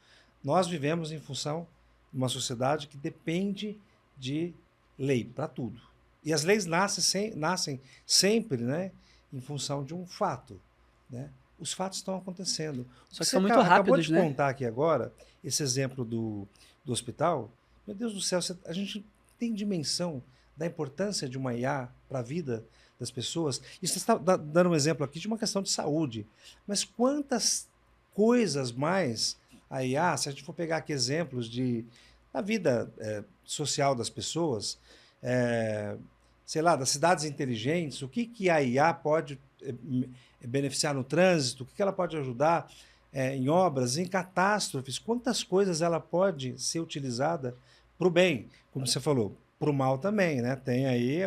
B: Nós vivemos em função de uma sociedade que depende de lei para tudo. E as leis nascem sempre, né, em função de um fato, né? Os fatos estão acontecendo.
C: Só que são muito
B: acabou
C: rápidos,
B: de
C: né?
B: contar aqui agora, esse exemplo do hospital, meu Deus do céu, a gente tem dimensão da importância de uma IA para a vida das pessoas. E você está dando um exemplo aqui de uma questão de saúde. Mas quantas coisas mais a IA, se a gente for pegar aqui exemplos da vida social das pessoas, sei lá, das cidades inteligentes, o que a IA pode beneficiar no trânsito, o que ela pode ajudar em obras, em catástrofes, quantas coisas ela pode ser utilizada para o bem, como você falou, para o mal também, né? Tem aí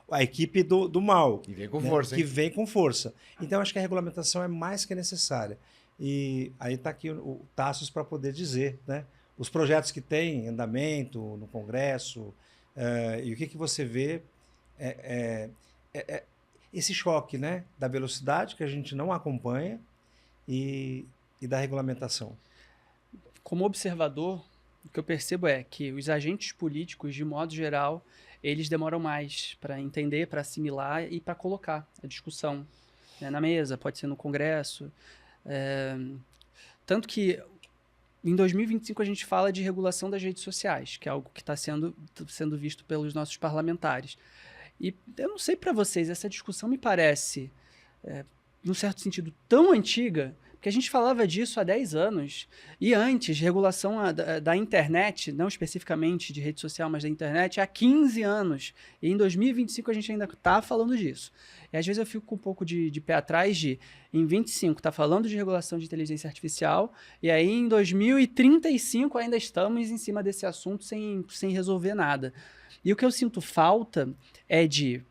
B: a equipe do mal.
A: E vem com
B: né?
A: força,
B: Que
A: hein?
B: vem com força. Então, acho que a regulamentação é mais que necessária. E aí está aqui o Tassos para poder dizer, né? Os projetos que tem em andamento no Congresso, e o que você vê esse choque, né? Da velocidade que a gente não acompanha e da regulamentação.
C: Como observador, o que eu percebo é que os agentes políticos, de modo geral, eles demoram mais para entender, para assimilar e para colocar a discussão, né, na mesa, pode ser no Congresso. Tanto que em 2025 a gente fala de regulação das redes sociais, que é algo que está sendo visto pelos nossos parlamentares. E eu não sei para vocês, essa discussão me parece, num certo sentido, tão antiga, porque a gente falava disso há 10 anos. E antes, regulação da internet, não especificamente de rede social, mas da internet, há 15 anos. E em 2025 a gente ainda está falando disso. E às vezes eu fico com um pouco de pé atrás em 25 está falando de regulação de inteligência artificial, e aí em 2035 ainda estamos em cima desse assunto sem resolver nada. E o que eu sinto falta é de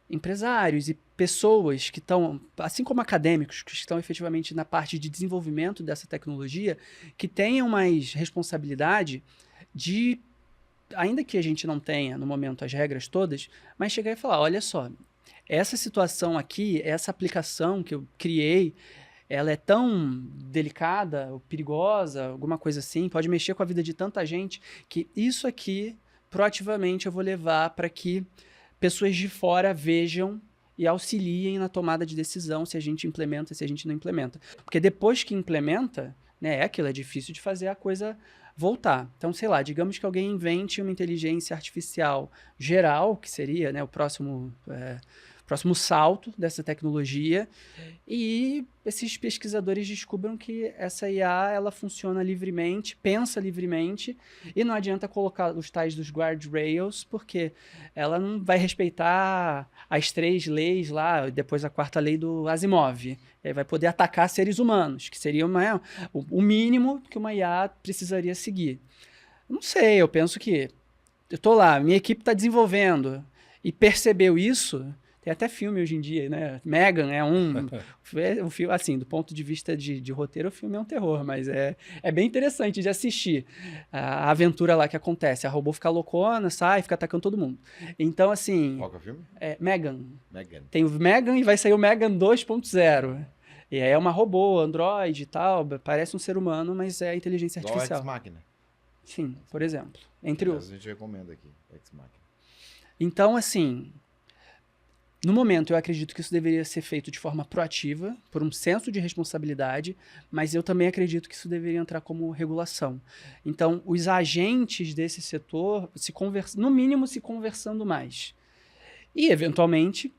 C: empresários e pessoas que estão, assim como acadêmicos, que estão efetivamente na parte de desenvolvimento dessa tecnologia, que tenham mais responsabilidade de, ainda que a gente não tenha no momento as regras todas, mas chegar e falar, olha só, essa situação aqui, essa aplicação que eu criei, ela é tão delicada, ou perigosa, alguma coisa assim, pode mexer com a vida de tanta gente, que isso aqui, proativamente, eu vou levar para que pessoas de fora vejam e auxiliem na tomada de decisão se a gente implementa, se a gente não implementa. Porque depois que implementa, né, é difícil de fazer a coisa voltar. Então, sei lá, digamos que alguém invente uma inteligência artificial geral, que seria, né, o próximo salto dessa tecnologia, e esses pesquisadores descubram que essa IA ela funciona livremente, pensa livremente, e não adianta colocar os tais dos guardrails, porque ela não vai respeitar as 3 leis lá, depois a 4ª lei do Asimov. Aí vai poder atacar seres humanos, que seria o mínimo que uma IA precisaria seguir. Não sei, eu penso que eu tô lá, minha equipe está desenvolvendo e percebeu isso. Tem até filme hoje em dia, né? Megan é um filme, assim, do ponto de vista de roteiro, o filme é um terror, mas é bem interessante de assistir a aventura lá que acontece. A robô fica loucona, sai, fica atacando todo mundo. Então, assim...
A: Qual que é o filme?
C: Megan.
A: Megan.
C: Tem o Megan e vai sair o Megan 2.0. E aí é uma robô, androide e tal, parece um ser humano, mas é inteligência artificial.
A: Ex Machina.
C: Sim, por exemplo.
A: A gente recomenda aqui, Ex Machina.
C: Então, assim... No momento, eu acredito que isso deveria ser feito de forma proativa, por um senso de responsabilidade, mas eu também acredito que isso deveria entrar como regulação. Então, os agentes desse setor, no mínimo, se conversando mais. E, eventualmente,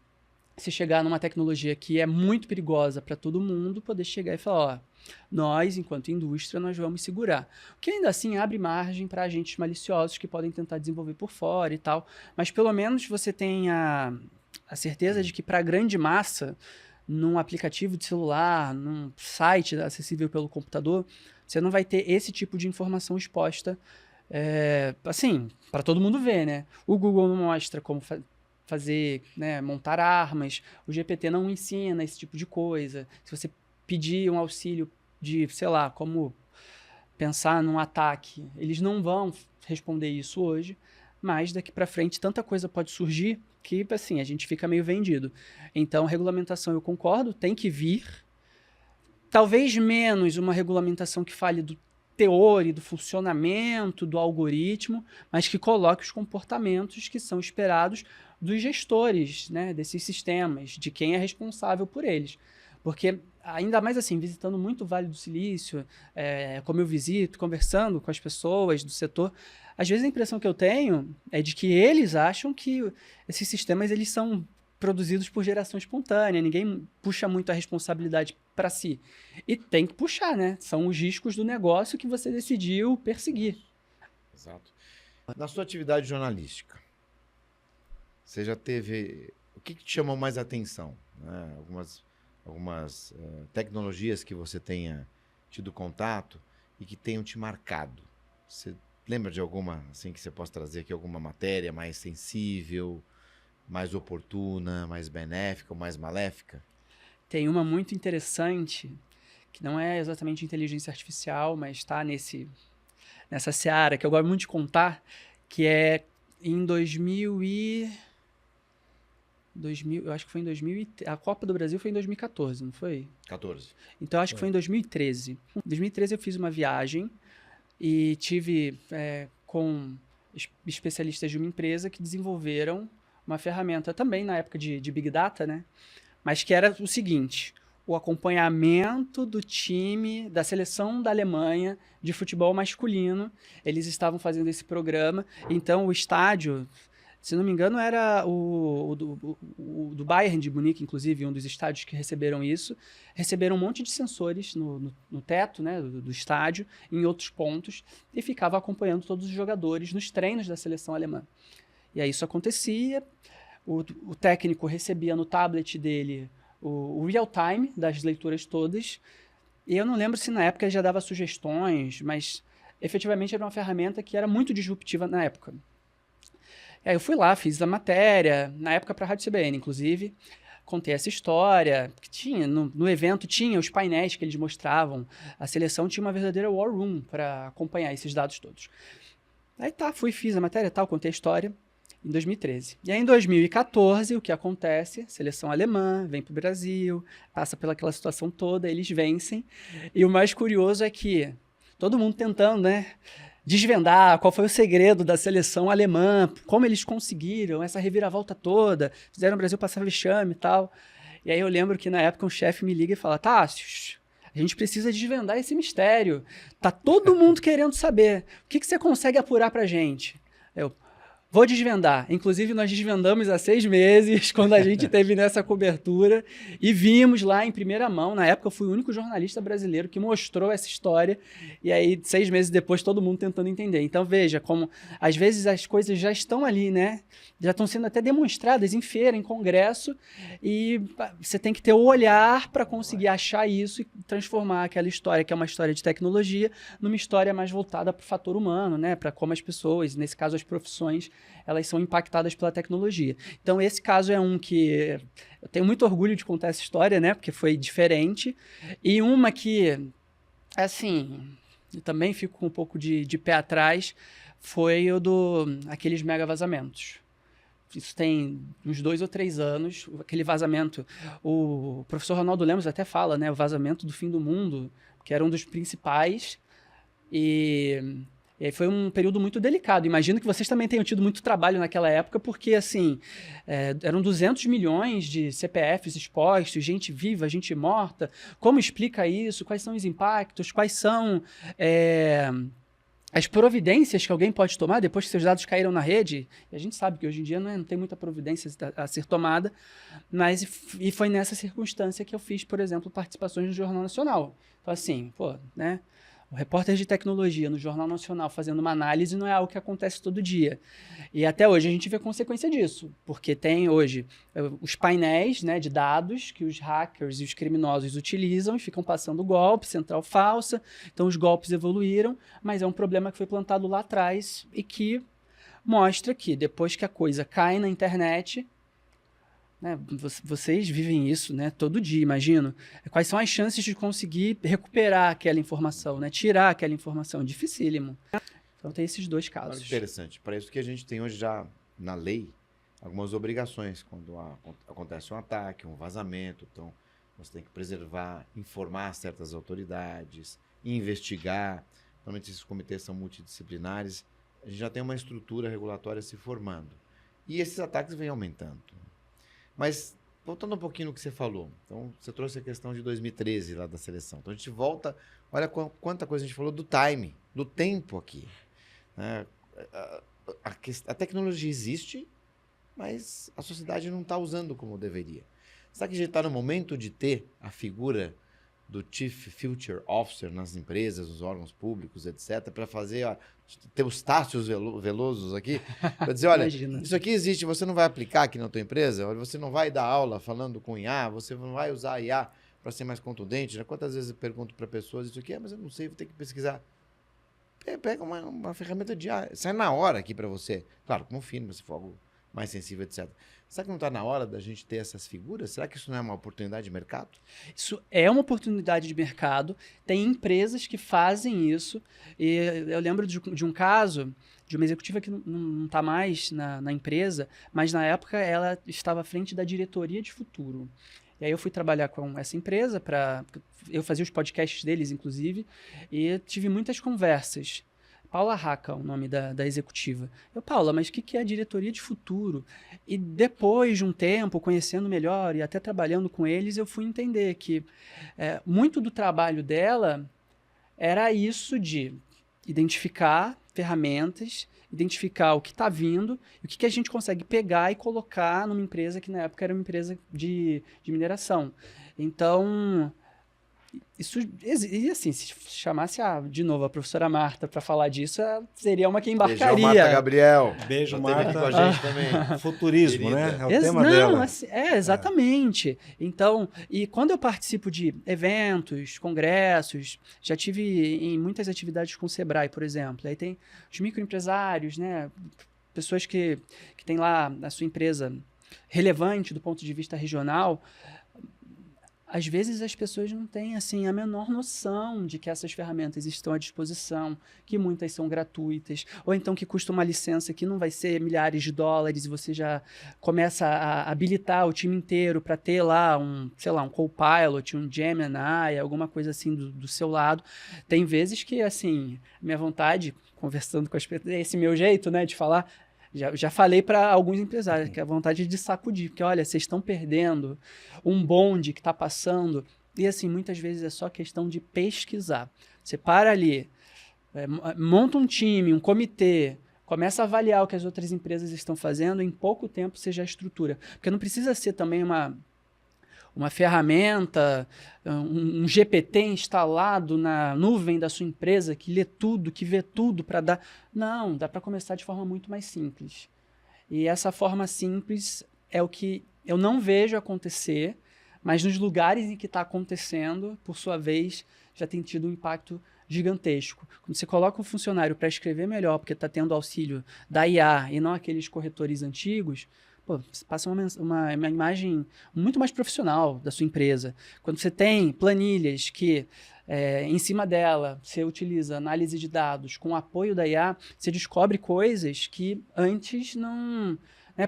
C: se chegar numa tecnologia que é muito perigosa para todo mundo, poder chegar e falar, ó, nós, enquanto indústria, nós vamos segurar. O que ainda assim abre margem para agentes maliciosos que podem tentar desenvolver por fora e tal, mas pelo menos você tem a certeza de que para a grande massa, num aplicativo de celular, num site acessível pelo computador, você não vai ter esse tipo de informação exposta, assim, para todo mundo ver, né? O Google não mostra como fazer, né, montar armas, o GPT não ensina esse tipo de coisa. Se você pedir um auxílio de, sei lá, como pensar num ataque, eles não vão responder isso hoje, mas daqui para frente tanta coisa pode surgir que, assim, a gente fica meio vendido. Então, regulamentação, eu concordo, tem que vir. Talvez menos uma regulamentação que fale do teor e do funcionamento do algoritmo, mas que coloque os comportamentos que são esperados dos gestores, né, desses sistemas, de quem é responsável por eles. Porque, ainda mais assim, visitando muito o Vale do Silício, como eu visito, conversando com as pessoas do setor, às vezes a impressão que eu tenho é de que eles acham que esses sistemas eles são produzidos por geração espontânea, ninguém puxa muito a responsabilidade para si. E tem que puxar, né? São os riscos do negócio que você decidiu perseguir.
A: Exato. Na sua atividade jornalística, você já teve... O que te chamou mais atenção? Né? Algumas tecnologias que você tenha tido contato e que tenham te marcado. Você lembra de alguma, assim, que você possa trazer aqui, alguma matéria mais sensível, mais oportuna, mais benéfica ou mais maléfica?
C: Tem uma muito interessante, que não é exatamente inteligência artificial, mas está nessa seara, que eu gosto muito de contar, que é em 2000, eu acho que foi em 2000, a Copa do Brasil foi em 2014, não foi?
A: 14.
C: Então, acho que foi em 2013. Em 2013 eu fiz uma viagem e tive com especialistas de uma empresa que desenvolveram uma ferramenta também na época de Big Data, né? Mas que era o seguinte: o acompanhamento do time, da seleção da Alemanha de futebol masculino. Eles estavam fazendo esse programa, então o estádio, se não me engano, era o do Bayern de Munique, inclusive, um dos estádios que receberam isso. Receberam um monte de sensores no teto, né, do estádio, em outros pontos, e ficava acompanhando todos os jogadores nos treinos da seleção alemã. E aí isso acontecia, o técnico recebia no tablet dele o real time das leituras todas, e eu não lembro se na época já dava sugestões, mas efetivamente era uma ferramenta que era muito disruptiva na época. Aí eu fui lá, fiz a matéria, na época para a Rádio CBN, inclusive, contei essa história, que tinha, no evento tinha os painéis que eles mostravam, a seleção tinha uma verdadeira war room para acompanhar esses dados todos. Aí fiz a matéria, contei a história, em 2013. E aí, em 2014, o que acontece? Seleção alemã vem para o Brasil, passa pelaquela situação toda, eles vencem. E o mais curioso é que todo mundo tentando, né, desvendar qual foi o segredo da seleção alemã, como eles conseguiram essa reviravolta toda, fizeram o Brasil passar vexame e tal. E aí eu lembro que na época um chefe me liga e fala: Tássio, a gente precisa desvendar esse mistério. Tá todo mundo querendo saber. O que você consegue apurar pra gente? Vou desvendar. Inclusive, nós desvendamos há 6 meses, quando a gente teve nessa cobertura, e vimos lá em primeira mão. Na época, eu fui o único jornalista brasileiro que mostrou essa história, e aí, 6 meses depois, todo mundo tentando entender. Então, veja como, às vezes, as coisas já estão ali, né? Já estão sendo até demonstradas em feira, em congresso, e você tem que ter o olhar para conseguir achar isso e transformar aquela história, que é uma história de tecnologia, numa história mais voltada para o fator humano, né? Para como as pessoas, nesse caso, as profissões, elas são impactadas pela tecnologia. Então, esse caso é um que eu tenho muito orgulho de contar essa história, né? Porque foi diferente. E uma que, assim, eu também fico com um pouco de pé atrás, foi aqueles mega vazamentos. Isso tem uns 2 ou 3 anos, aquele vazamento. O professor Ronaldo Lemos até fala, né? O vazamento do fim do mundo, que era um dos principais. E aí foi um período muito delicado. Imagino que vocês também tenham tido muito trabalho naquela época, porque, assim, eram 200 milhões de CPFs expostos, gente viva, gente morta. Como explica isso? Quais são os impactos? Quais são as providências que alguém pode tomar depois que seus dados caíram na rede? E a gente sabe que hoje em dia não tem muita providência a ser tomada, mas e foi nessa circunstância que eu fiz, por exemplo, participações no Jornal Nacional. Então, assim, né? O repórter de tecnologia no Jornal Nacional fazendo uma análise não é algo que acontece todo dia. E até hoje a gente vê consequência disso, porque tem hoje os painéis, né, de dados que os hackers e os criminosos utilizam e ficam passando golpe, central falsa. Então os golpes evoluíram, mas é um problema que foi plantado lá atrás e que mostra que depois que a coisa cai na internet, né, vocês vivem isso, né, todo dia, imagino. Quais são as chances de conseguir recuperar aquela informação, né, tirar aquela informação? Dificílimo. Então tem esses 2 casos.
A: Interessante. Para isso que a gente tem hoje já na lei algumas obrigações quando acontece um ataque, um vazamento. Então você tem que preservar, informar certas autoridades, investigar. Normalmente esses comitês são multidisciplinares. A gente já tem uma estrutura regulatória se formando. E esses ataques vêm aumentando. Mas, voltando um pouquinho no que você falou, então você trouxe a questão de 2013 lá da seleção. Então a gente volta, olha quanta coisa a gente falou do time, do tempo aqui. Né? A tecnologia existe, mas a sociedade não está usando como deveria. Será que a gente está no momento de ter a figura do Chief Future Officer nas empresas, nos órgãos públicos, etc., para fazer, ter os Tássios Velosos aqui, para dizer, olha, isso aqui existe, você não vai aplicar aqui na tua empresa, você não vai dar aula falando com IA, você não vai usar IA para ser mais contundente, né? Quantas vezes eu pergunto para pessoas isso aqui, mas eu não sei, vou ter que pesquisar. Pega uma ferramenta de IA, sai na hora aqui para você. Claro, com um fino, se for algo mais sensível, etc. Será que não está na hora da gente ter essas figuras? Será que isso não é uma oportunidade de mercado?
C: Isso é uma oportunidade de mercado. Tem empresas que fazem isso. E eu lembro de um caso de uma executiva que não está mais na empresa, mas na época ela estava à frente da diretoria de futuro. E aí eu fui trabalhar com essa empresa, eu fazia os podcasts deles, inclusive, e tive muitas conversas. Paula Raca, o nome da executiva. Paula, mas o que é a diretoria de futuro? E depois de um tempo, conhecendo melhor e até trabalhando com eles, eu fui entender que muito do trabalho dela era isso de identificar ferramentas, identificar o que está vindo, e o que a gente consegue pegar e colocar numa empresa que na época era uma empresa de mineração. Então, isso, e assim, se chamasse de novo a professora Marta para falar disso, seria uma que embarcaria.
A: Beijão, Marta Gabriel.
B: Beijo,
A: Ela esteve
B: Marta.
A: aqui com a gente também.
B: Futurismo,
A: Querida.
B: né? É o tema dela.
C: Assim, exatamente. Então, e quando eu participo de eventos, congressos, já tive em muitas atividades com o Sebrae, por exemplo. Aí tem os microempresários, né? Pessoas que têm lá a sua empresa relevante do ponto de vista regional. Às vezes as pessoas não têm assim, a menor noção de que essas ferramentas estão à disposição, que muitas são gratuitas, ou então que custa uma licença que não vai ser milhares de dólares e você já começa a habilitar o time inteiro para ter lá um Copilot, um Gemini, alguma coisa assim do seu lado. Tem vezes que, assim, minha vontade, conversando com as pessoas, esse meu jeito, né, de falar... Já falei para alguns empresários que a vontade é de sacudir, porque olha, vocês estão perdendo um bonde que está passando, e assim, muitas vezes é só questão de pesquisar. Você para ali, monta um time, um comitê, começa a avaliar o que as outras empresas estão fazendo, em pouco tempo você já estrutura. Porque não precisa ser também uma ferramenta, um GPT instalado na nuvem da sua empresa que lê tudo, que vê tudo para dar... Não, dá para começar de forma muito mais simples. E essa forma simples é o que eu não vejo acontecer, mas nos lugares em que está acontecendo, por sua vez, já tem tido um impacto gigantesco. Quando você coloca um funcionário para escrever melhor, porque está tendo auxílio da IA e não aqueles corretores antigos, você passa uma imagem muito mais profissional da sua empresa. Quando você tem planilhas que, em cima dela, você utiliza análise de dados com o apoio da IA, você descobre coisas que antes não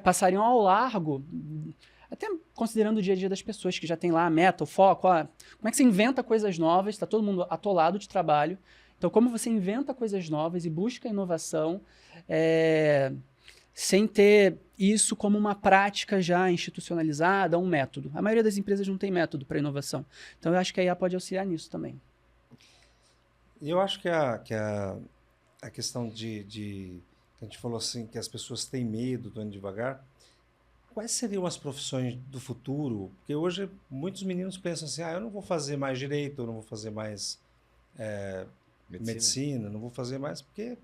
C: passariam ao largo, até considerando o dia a dia das pessoas que já tem lá a meta, o foco. Como é que você inventa coisas novas? Está todo mundo atolado de trabalho. Então, como você inventa coisas novas e busca inovação, sem ter isso como uma prática já institucionalizada, um método. A maioria das empresas não tem método para inovação. Então, eu acho que a IA pode auxiliar nisso também.
B: Eu acho que a questão que a gente falou assim, que as pessoas têm medo, estão indo devagar, quais seriam as profissões do futuro? Porque hoje muitos meninos pensam assim, eu não vou fazer mais direito, eu não vou fazer mais medicina, não vou fazer mais, porque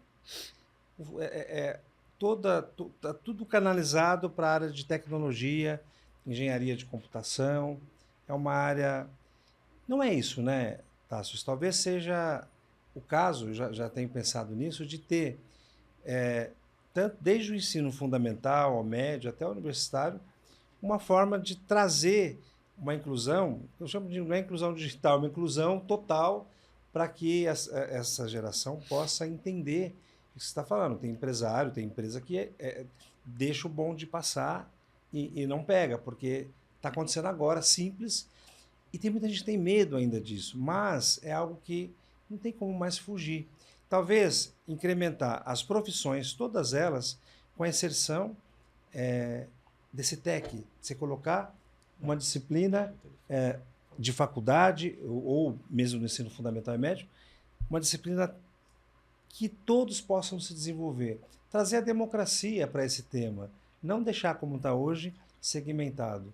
B: tudo canalizado para a área de tecnologia, engenharia de computação. É uma área... Não é isso, né, Tassius? Talvez seja o caso, eu já tenho pensado nisso, de ter, tanto desde o ensino fundamental, ao médio, até o universitário, uma forma de trazer uma inclusão, eu chamo de não é inclusão digital, uma inclusão total para que essa geração possa entender o que você está falando. Tem empresário, tem empresa que deixa o bonde passar e não pega, porque está acontecendo agora, simples, e tem muita gente que tem medo ainda disso, mas é algo que não tem como mais fugir. Talvez incrementar as profissões, todas elas, com a inserção desse TEC, você colocar uma disciplina de faculdade, ou mesmo no ensino fundamental e médio, uma disciplina que todos possam se desenvolver. Trazer a democracia para esse tema, não deixar como está hoje, segmentado.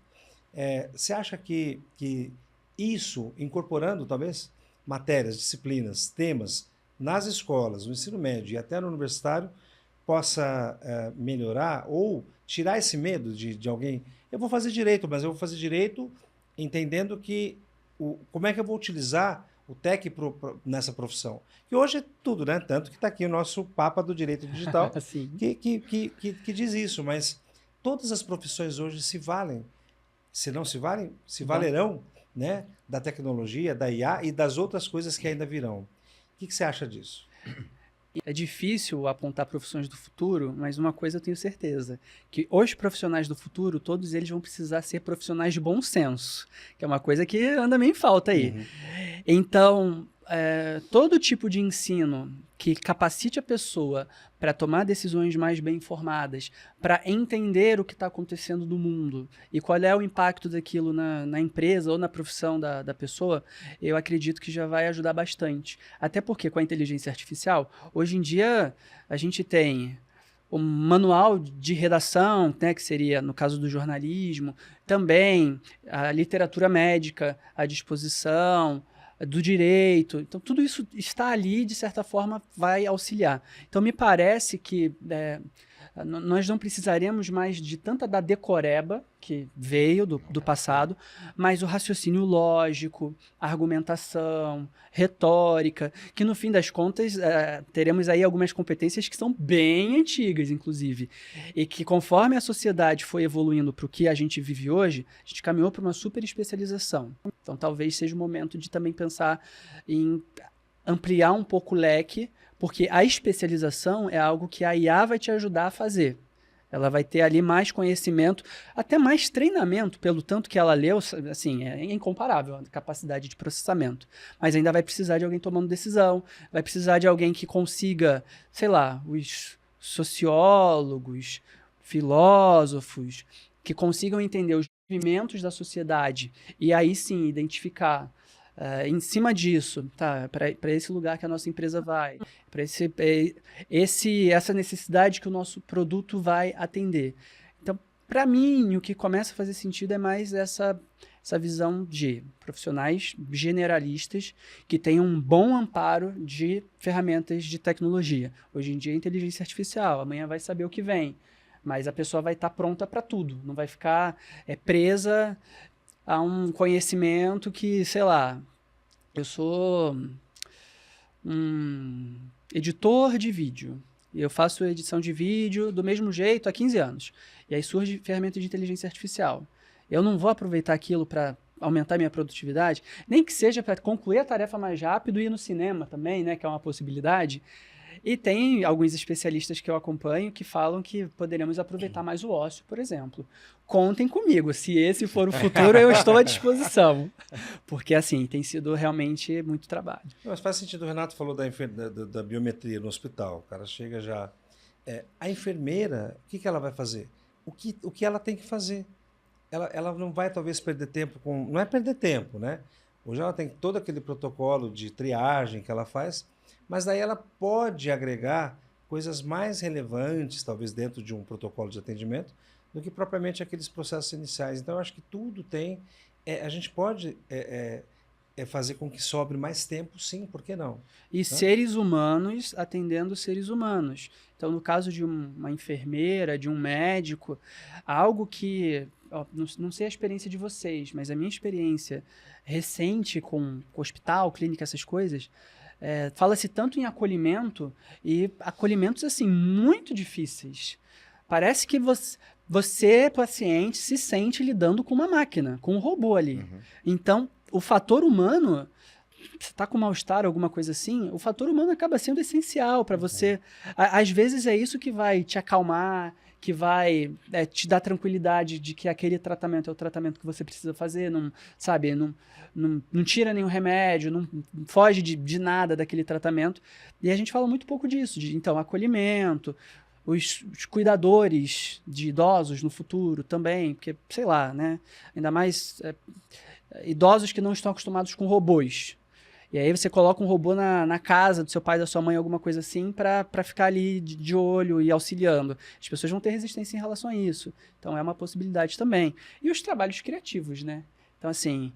B: Você acha que isso, incorporando talvez matérias, disciplinas, temas, nas escolas, no ensino médio e até no universitário, possa melhorar ou tirar esse medo de alguém? Eu vou fazer direito, mas eu vou fazer direito entendendo que como é que eu vou utilizar o TEC nessa profissão. Que hoje é tudo, né? Tanto que está aqui o nosso Papa do Direito Digital, que diz isso, mas todas as profissões hoje se valem. Se não se valem, se valerão, né? Da tecnologia, da IA e das outras coisas que ainda virão. O que você acha disso?
C: É difícil apontar profissões do futuro, mas uma coisa eu tenho certeza, que os profissionais do futuro, todos eles vão precisar ser profissionais de bom senso, que é uma coisa que anda meio em falta aí. Uhum. Então, todo tipo de ensino que capacite a pessoa para tomar decisões mais bem informadas, para entender o que está acontecendo no mundo e qual é o impacto daquilo na empresa ou na profissão da pessoa, eu acredito que já vai ajudar bastante. Até porque com a inteligência artificial, hoje em dia a gente tem o manual de redação, né, que seria no caso do jornalismo, também a literatura médica à disposição, do direito. Então, tudo isso está ali, de certa forma, vai auxiliar. Então, me parece que nós não precisaremos mais de tanta da decoreba, que veio do passado, mas o raciocínio lógico, argumentação, retórica, que no fim das contas teremos aí algumas competências que são bem antigas, inclusive, e que conforme a sociedade foi evoluindo para o que a gente vive hoje, a gente caminhou para uma super especialização. Então talvez seja o momento de também pensar em ampliar um pouco o leque, porque a especialização é algo que a IA vai te ajudar a fazer. Ela vai ter ali mais conhecimento, até mais treinamento, pelo tanto que ela leu, assim, é incomparável a capacidade de processamento. Mas ainda vai precisar de alguém tomando decisão, vai precisar de alguém que consiga, sei lá, os sociólogos, filósofos, que consigam entender os movimentos da sociedade e aí sim identificar em cima disso, tá, para esse lugar que a nossa empresa vai, para essa necessidade que o nosso produto vai atender. Então, para mim, o que começa a fazer sentido é mais essa visão de profissionais generalistas que têm um bom amparo de ferramentas de tecnologia. Hoje em dia, inteligência artificial, amanhã vai saber o que vem, mas a pessoa vai estar pronta para tudo, não vai ficar presa a um conhecimento que, sei lá, eu sou um editor de vídeo. Eu faço edição de vídeo do mesmo jeito há 15 anos. E aí surge ferramenta de inteligência artificial. Eu não vou aproveitar aquilo para aumentar minha produtividade, nem que seja para concluir a tarefa mais rápido e ir no cinema também, né, que é uma possibilidade. E tem alguns especialistas que eu acompanho que falam que poderíamos aproveitar mais o ócio, por exemplo. Contem comigo, se esse for o futuro, eu estou à disposição. Porque, assim, tem sido realmente muito trabalho.
B: Mas faz sentido, o Renato falou da biometria no hospital. O cara chega já... a enfermeira, o que ela vai fazer? O que ela tem que fazer? Ela não vai, talvez, perder tempo com... Não é perder tempo, né? Hoje ela tem todo aquele protocolo de triagem que ela faz... Mas daí ela pode agregar coisas mais relevantes, talvez dentro de um protocolo de atendimento, do que propriamente aqueles processos iniciais. Então, eu acho que tudo tem... a gente pode fazer com que sobre mais tempo, sim, por que não?
C: E seres humanos atendendo seres humanos. Então, no caso de uma enfermeira, de um médico, algo que... não sei a experiência de vocês, mas a minha experiência recente com hospital, clínica, essas coisas... fala-se tanto em acolhimento e acolhimentos assim muito difíceis. Parece que você, paciente, se sente lidando com uma máquina, com um robô ali. Uhum. Então, o fator humano, você está com mal-estar, alguma coisa assim, o fator humano acaba sendo essencial para você. Às vezes é isso que vai te acalmar, que vai te dar tranquilidade de que aquele tratamento é o tratamento que você precisa fazer, não, sabe, não tira nenhum remédio, não foge de nada daquele tratamento. E a gente fala muito pouco disso, então, acolhimento, os cuidadores de idosos no futuro também, porque, sei lá, né, ainda mais idosos que não estão acostumados com robôs. E aí você coloca um robô na casa do seu pai, da sua mãe, alguma coisa assim, para ficar ali de olho e auxiliando. As pessoas vão ter resistência em relação a isso. Então é uma possibilidade também. E os trabalhos criativos, né? Então, assim,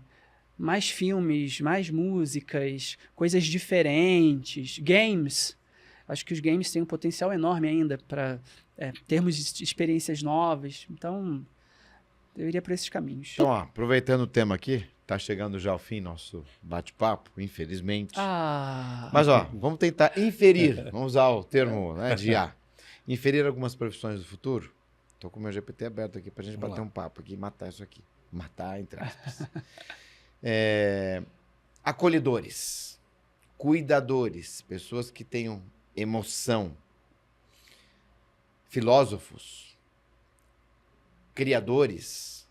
C: mais filmes, mais músicas, coisas diferentes, games. Acho que os games têm um potencial enorme ainda para termos experiências novas. Então, eu iria por esses caminhos.
A: Então, ó, aproveitando o tema aqui, tá chegando já ao fim nosso bate-papo, infelizmente. Mas, ó, vamos tentar inferir, vamos usar o termo, né, de IA. Inferir algumas profissões do futuro. Tô com o meu GPT aberto aqui pra gente bater um papo aqui e matar isso aqui. Matar, entre aspas. Acolhedores, cuidadores, pessoas que tenham emoção, filósofos, criadores,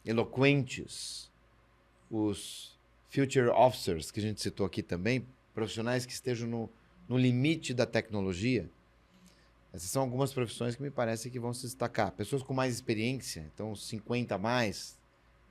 A: eloquentes, os future officers, que a gente citou aqui também, profissionais que estejam no limite da tecnologia. Essas são algumas profissões que me parece que vão se destacar. Pessoas com mais experiência, então 50 a mais.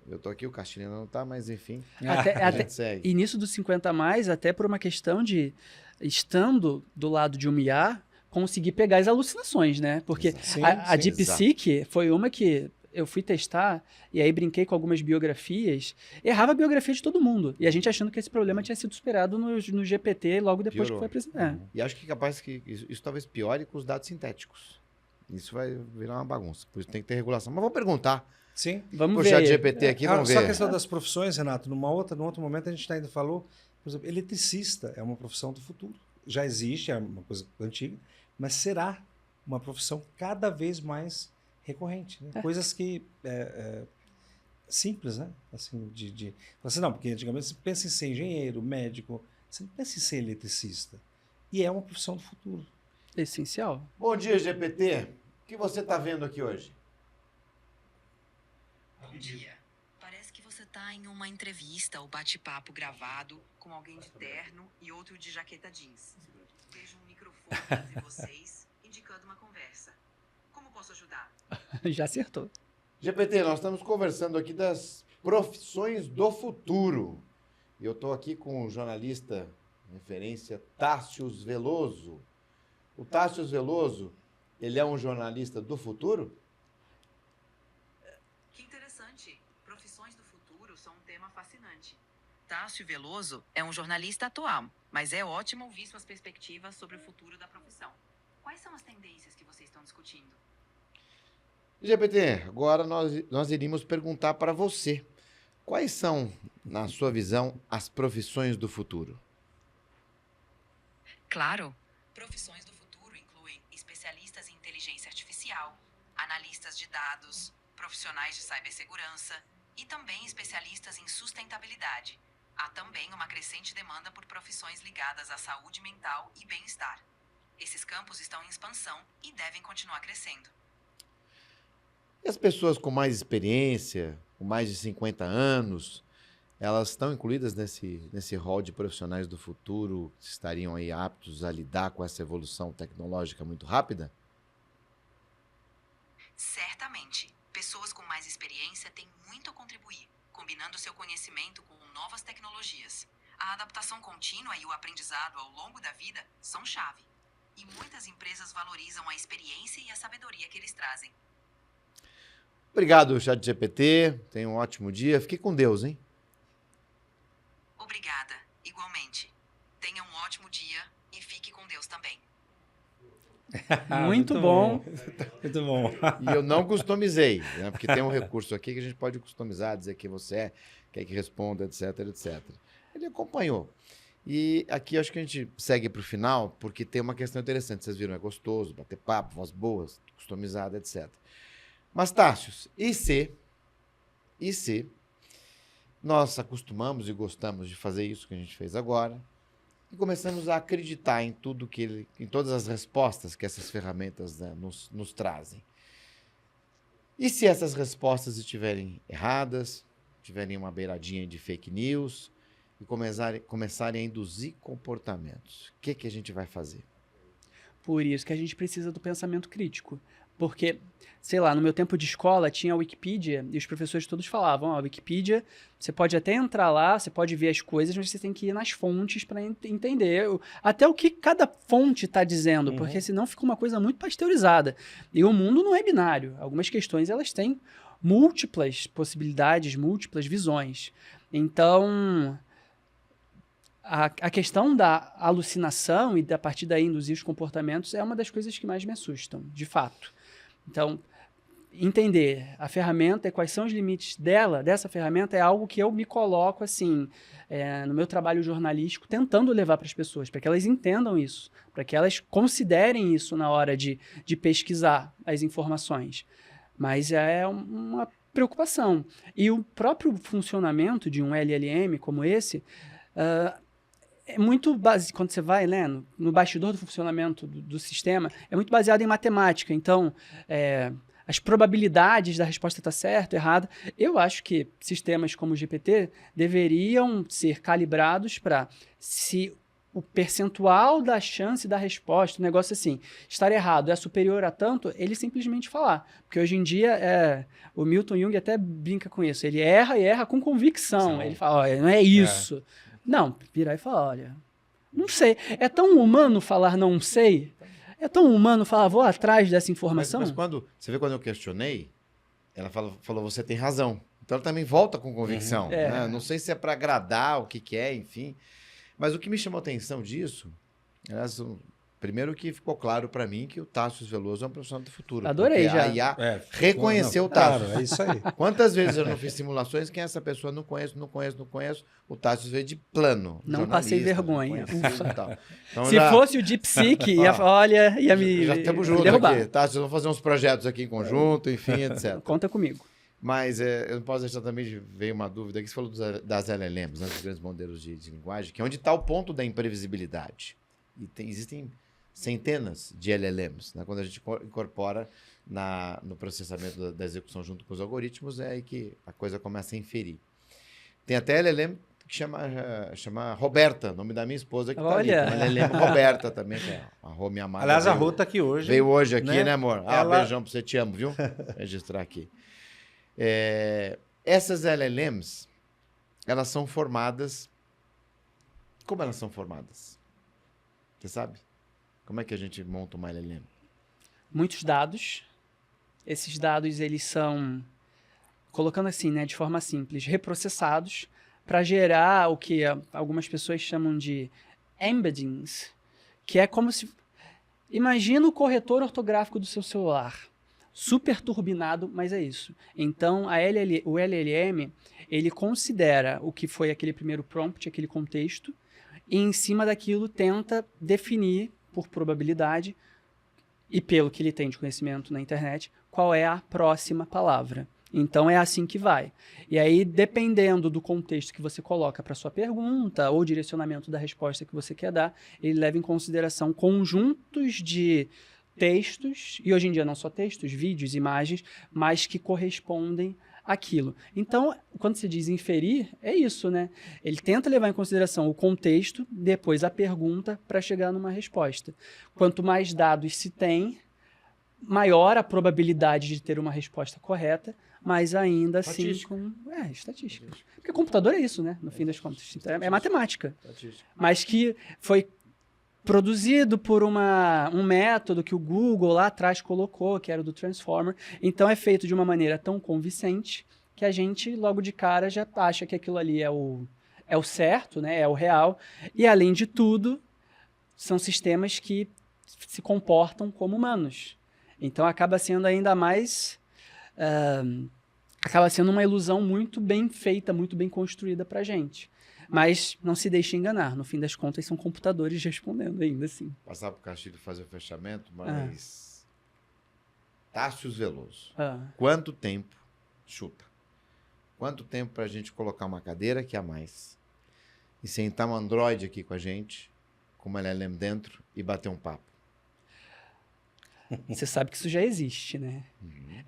A: Eu tô aqui, o Castilho não tá, mas enfim. A gente segue.
C: E nisso dos 50 a mais, até por uma questão de, estando do lado de um IA, conseguir pegar as alucinações, né? Porque a DeepSeek foi uma que eu fui testar, e aí brinquei com algumas biografias, errava a biografia de todo mundo. E a gente achando que esse problema tinha sido superado no GPT logo depois que foi apresentado.
A: E acho que capaz que isso talvez piore com os dados sintéticos. Isso vai virar uma bagunça. Por isso tem que ter regulação. Mas vou perguntar.
B: Sim.
C: Vamos
A: Pro
C: ver.
A: chat GPT aqui, vamos ver.
B: Só a questão das profissões, Renato. Num outro momento a gente ainda falou, por exemplo, eletricista é uma profissão do futuro. Já existe, é uma coisa antiga, mas será uma profissão cada vez mais recorrente. Né? Coisas que... simples, né? Assim, assim, não, porque antigamente você pensa em ser engenheiro, médico, você não pensa em ser eletricista. E é uma profissão do futuro.
C: Essencial.
A: Bom dia, GPT. O que você está vendo aqui hoje?
D: Bom dia. Parece que você está em uma entrevista ou bate-papo gravado com alguém de terno e outro de jaqueta jeans. Vejo um microfone entre vocês indicando uma conversa. Como posso ajudar?
C: Já acertou.
A: GPT, nós estamos conversando aqui das profissões do futuro. E eu estou aqui com o jornalista, referência, Tássius Veloso. O Tássius Veloso, ele é um jornalista do futuro?
D: Que interessante. Profissões do futuro são um tema fascinante. Tássio Veloso é um jornalista atual, mas é ótimo ouvir suas perspectivas sobre o futuro da profissão. Quais são as tendências que vocês estão discutindo?
A: GPT, agora nós iríamos perguntar para você. Quais são, na sua visão, as profissões do futuro?
D: Claro. Profissões do futuro incluem especialistas em inteligência artificial, analistas de dados, profissionais de cibersegurança e também especialistas em sustentabilidade. Há também uma crescente demanda por profissões ligadas à saúde mental e bem-estar. Esses campos estão em expansão e devem continuar crescendo.
A: E as pessoas com mais experiência, com mais de 50 anos, elas estão incluídas nesse rol de profissionais do futuro que estariam aí aptos a lidar com essa evolução tecnológica muito rápida?
D: Certamente. Pessoas com mais experiência têm muito a contribuir, combinando seu conhecimento com novas tecnologias. A adaptação contínua e o aprendizado ao longo da vida são chave. E muitas empresas valorizam a experiência e a sabedoria que eles trazem.
A: Obrigado, ChatGPT. Tenha um ótimo dia. Fique com Deus, hein?
D: Obrigada. Igualmente. Tenha um ótimo dia e fique com Deus também.
C: Muito bom.
B: Muito bom.
A: E eu não customizei, né? Porque tem um recurso aqui que a gente pode customizar, dizer quem você é, quer que responda, etc, etc. Ele acompanhou. E aqui acho que a gente segue para o final, porque tem uma questão interessante. Vocês viram, é gostoso, bater papo, voz boas, customizada, etc. Mas, Tássius, e se nós acostumamos e gostamos de fazer isso que a gente fez agora e começamos a acreditar em tudo em todas as respostas que essas ferramentas, né, nos trazem? E se essas respostas estiverem erradas, tiverem uma beiradinha de fake news e começarem a induzir comportamentos? O que a gente vai fazer?
C: Por isso que a gente precisa do pensamento crítico. Porque, sei lá, no meu tempo de escola tinha a Wikipedia e os professores todos falavam, a Wikipedia, você pode até entrar lá, você pode ver as coisas, mas você tem que ir nas fontes para entender até o que cada fonte está dizendo, porque senão fica uma coisa muito pasteurizada. E o mundo não é binário. Algumas questões, elas têm múltiplas possibilidades, múltiplas visões. Então, a questão da alucinação e, a partir daí, induzir os comportamentos é uma das coisas que mais me assustam, de fato. Então, entender a ferramenta e quais são os limites dessa ferramenta, é algo que eu me coloco, assim, no meu trabalho jornalístico, tentando levar para as pessoas, para que elas entendam isso, para que elas considerem isso na hora de pesquisar as informações. Mas é uma preocupação. E o próprio funcionamento de um LLM como esse... é muito baseado, quando você vai, né, no bastidor do funcionamento do sistema, é muito baseado em matemática. Então, as probabilidades da resposta estar certa, errada. Eu acho que sistemas como o GPT deveriam ser calibrados para, se o percentual da chance da resposta, o negócio assim, estar errado é superior a tanto, ele simplesmente falar. Porque hoje em dia, o Milton Jung até brinca com isso. Ele erra e erra com convicção. Ele fala, olha, não é isso. Não, virar e falar, olha, não sei. É tão humano falar não sei? É tão humano falar, vou atrás dessa informação?
A: Mas você vê quando eu questionei, ela falou, você tem razão. Então ela também volta com convicção. Né? Não sei se é para agradar, o que é, enfim. Mas o que me chamou a atenção disso, primeiro que ficou claro para mim que o Tassius Veloso é um profissional do futuro.
C: Adorei já.
A: A IA reconheceu o Tassius.
B: Claro, é isso aí.
A: Quantas vezes eu não fiz simulações, quem é essa pessoa? Não conheço. O Tassius veio de plano.
C: Não passei vergonha.
A: Então,
C: se fosse o DeepSeek, ia me
A: já estamos juntos aqui. Tassius, vamos fazer uns projetos aqui em conjunto, enfim, etc.
C: Conta comigo.
A: Mas eu não posso deixar também de ver uma dúvida aqui. Você falou das LLMs, né, dos grandes modelos de linguagem, que é onde está o ponto da imprevisibilidade. E existem centenas de LLMs. Né? Quando a gente incorpora no processamento da execução junto com os algoritmos, é aí que a coisa começa a inferir. Tem até LLM que chama Roberta, nome da minha esposa que está ali. Tem uma LLM Roberta também, que é a Rô, minha amada.
B: Aliás, a Rô está aqui hoje.
A: Veio hoje aqui, né amor? Beijão pra você, te amo, viu? Vou registrar aqui. Essas LLMs, elas são formadas... Como elas são formadas? Você sabe? Como é que a gente monta uma LLM?
C: Muitos dados. Esses dados, eles são, colocando assim, né, de forma simples, reprocessados para gerar o que algumas pessoas chamam de embeddings, que é como se... Imagina o corretor ortográfico do seu celular. Super turbinado, mas é isso. Então, o LLM, ele considera o que foi aquele primeiro prompt, aquele contexto, e em cima daquilo tenta definir, por probabilidade, e pelo que ele tem de conhecimento na internet, qual é a próxima palavra. Então, é assim que vai. E aí, dependendo do contexto que você coloca para sua pergunta, ou direcionamento da resposta que você quer dar, ele leva em consideração conjuntos de textos, e hoje em dia não só textos, vídeos, imagens, mas que correspondem àquilo. Então, quando se diz inferir, é isso, né? Ele tenta levar em consideração o contexto, depois a pergunta, para chegar numa resposta. Quanto mais dados se tem, maior a probabilidade de ter uma resposta correta, mas ainda assim com... estatística. Porque computador é isso, né? No fim das contas. Então, é matemática. Mas que foi produzido por um método que o Google lá atrás colocou, que era o do Transformer. Então, é feito de uma maneira tão convincente que a gente, logo de cara, já acha que aquilo ali é o certo, né? É o real. E, além de tudo, são sistemas que se comportam como humanos. Então, acaba sendo ainda mais... acaba sendo uma ilusão muito bem feita, muito bem construída para a gente. Mas não se deixe enganar. No fim das contas, são computadores respondendo ainda assim.
A: Passar para o Castilho fazer o fechamento, mas... Tassius Veloso. Quanto tempo, chuta, quanto tempo para a gente colocar uma cadeira aqui a mais e sentar um Android aqui com a gente, com uma LLM dentro e bater um papo?
C: Você sabe que isso já existe, né?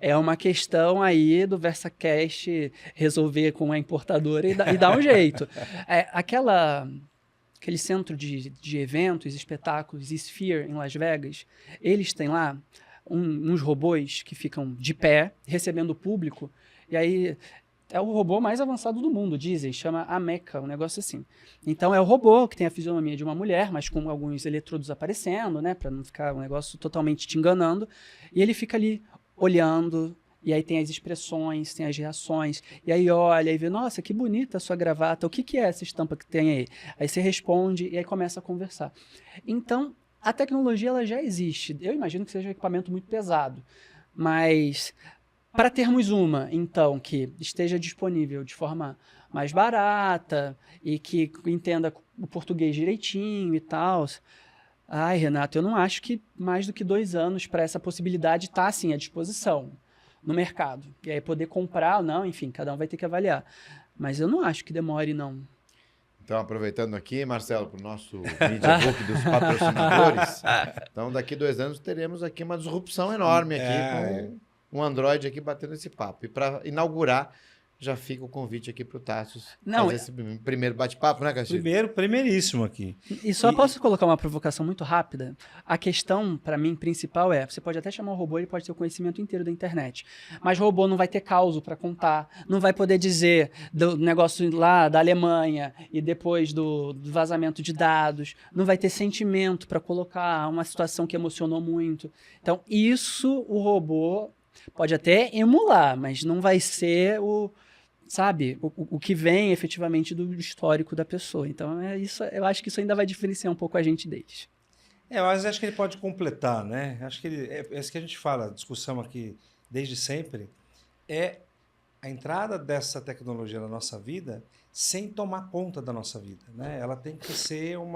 C: É uma questão aí do VersaCast resolver com a importadora e dar um jeito. Aquele centro de eventos, espetáculos, Sphere, em Las Vegas, eles têm lá uns robôs que ficam de pé, recebendo o público, e aí... É o robô mais avançado do mundo, dizem. Chama Ameca, um negócio assim. Então, é o robô que tem a fisionomia de uma mulher, mas com alguns eletrodos aparecendo, né? Para não ficar um negócio totalmente te enganando. E ele fica ali olhando, e aí tem as expressões, tem as reações. E aí olha e vê, nossa, que bonita a sua gravata. O que é essa estampa que tem aí? Aí você responde e aí começa a conversar. Então, a tecnologia ela já existe. Eu imagino que seja um equipamento muito pesado. Mas... para termos uma, então, que esteja disponível de forma mais barata e que entenda o português direitinho e tal. Ai, Renato, eu não acho que mais do que 2 anos para essa possibilidade estar, assim, à disposição no mercado. E aí poder comprar ou não, enfim, cada um vai ter que avaliar. Mas eu não acho que demore, não.
A: Então, aproveitando aqui, Marcelo, para o nosso Media Book dos patrocinadores. Então, daqui 2 anos teremos aqui uma disrupção enorme aqui um Android aqui batendo esse papo. E para inaugurar, já fica o convite aqui para o Tássio fazer esse primeiro bate-papo, né, Castilho?
B: Primeiríssimo aqui.
C: E só posso colocar uma provocação muito rápida? A questão, para mim, principal você pode até chamar o robô, ele pode ter o conhecimento inteiro da internet, mas o robô não vai ter causo para contar, não vai poder dizer do negócio lá da Alemanha e depois do vazamento de dados, não vai ter sentimento para colocar uma situação que emocionou muito. Então, isso o robô pode até emular, mas não vai ser o que vem efetivamente do histórico da pessoa. Então, isso, eu acho que isso ainda vai diferenciar um pouco a gente deles.
B: Mas acho que ele pode completar, né? Acho que é isso que a gente fala, a discussão aqui desde sempre, é a entrada dessa tecnologia na nossa vida sem tomar conta da nossa vida, né? Ela tem que ser um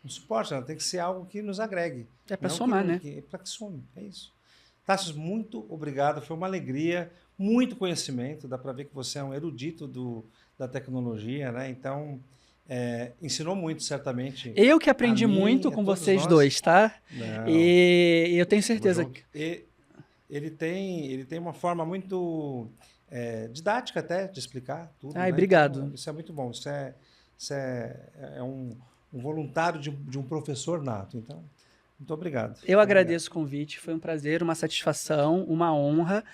B: suporte, ela tem que ser algo que nos agregue.
C: É para somar, né?
B: É para que some, é isso. Tássio, muito obrigado, foi uma alegria, muito conhecimento, dá para ver que você é um erudito da tecnologia, né? Então, ensinou muito, certamente.
C: Eu que aprendi muito com vocês dois, tá?
B: Não.
C: E eu tenho certeza que...
B: Ele tem uma forma muito didática até de explicar tudo. Né?
C: Obrigado.
B: Então, isso é muito bom, isso é um voluntário de um professor nato, então... Muito obrigado.
C: Eu agradeço o convite, foi um prazer, uma satisfação, uma honra,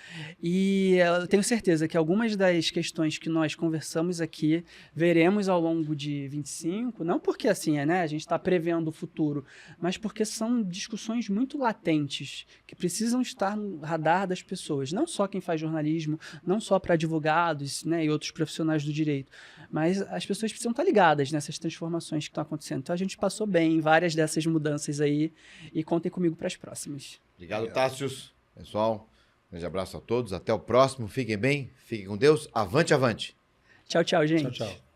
C: e eu tenho certeza que algumas das questões que nós conversamos aqui veremos ao longo de 25, não porque assim a gente está prevendo o futuro, mas porque são discussões muito latentes, que precisam estar no radar das pessoas, não só quem faz jornalismo, não só para advogados, né, e outros profissionais do direito, mas as pessoas precisam estar ligadas nessas transformações que estão acontecendo. Então a gente passou bem em várias dessas mudanças aí, e contem comigo para as próximas.
A: Obrigado, Tássio. Pessoal, um grande abraço a todos. Até o próximo. Fiquem bem, fiquem com Deus. Avante, avante.
C: Tchau, tchau, gente.
B: Tchau, tchau.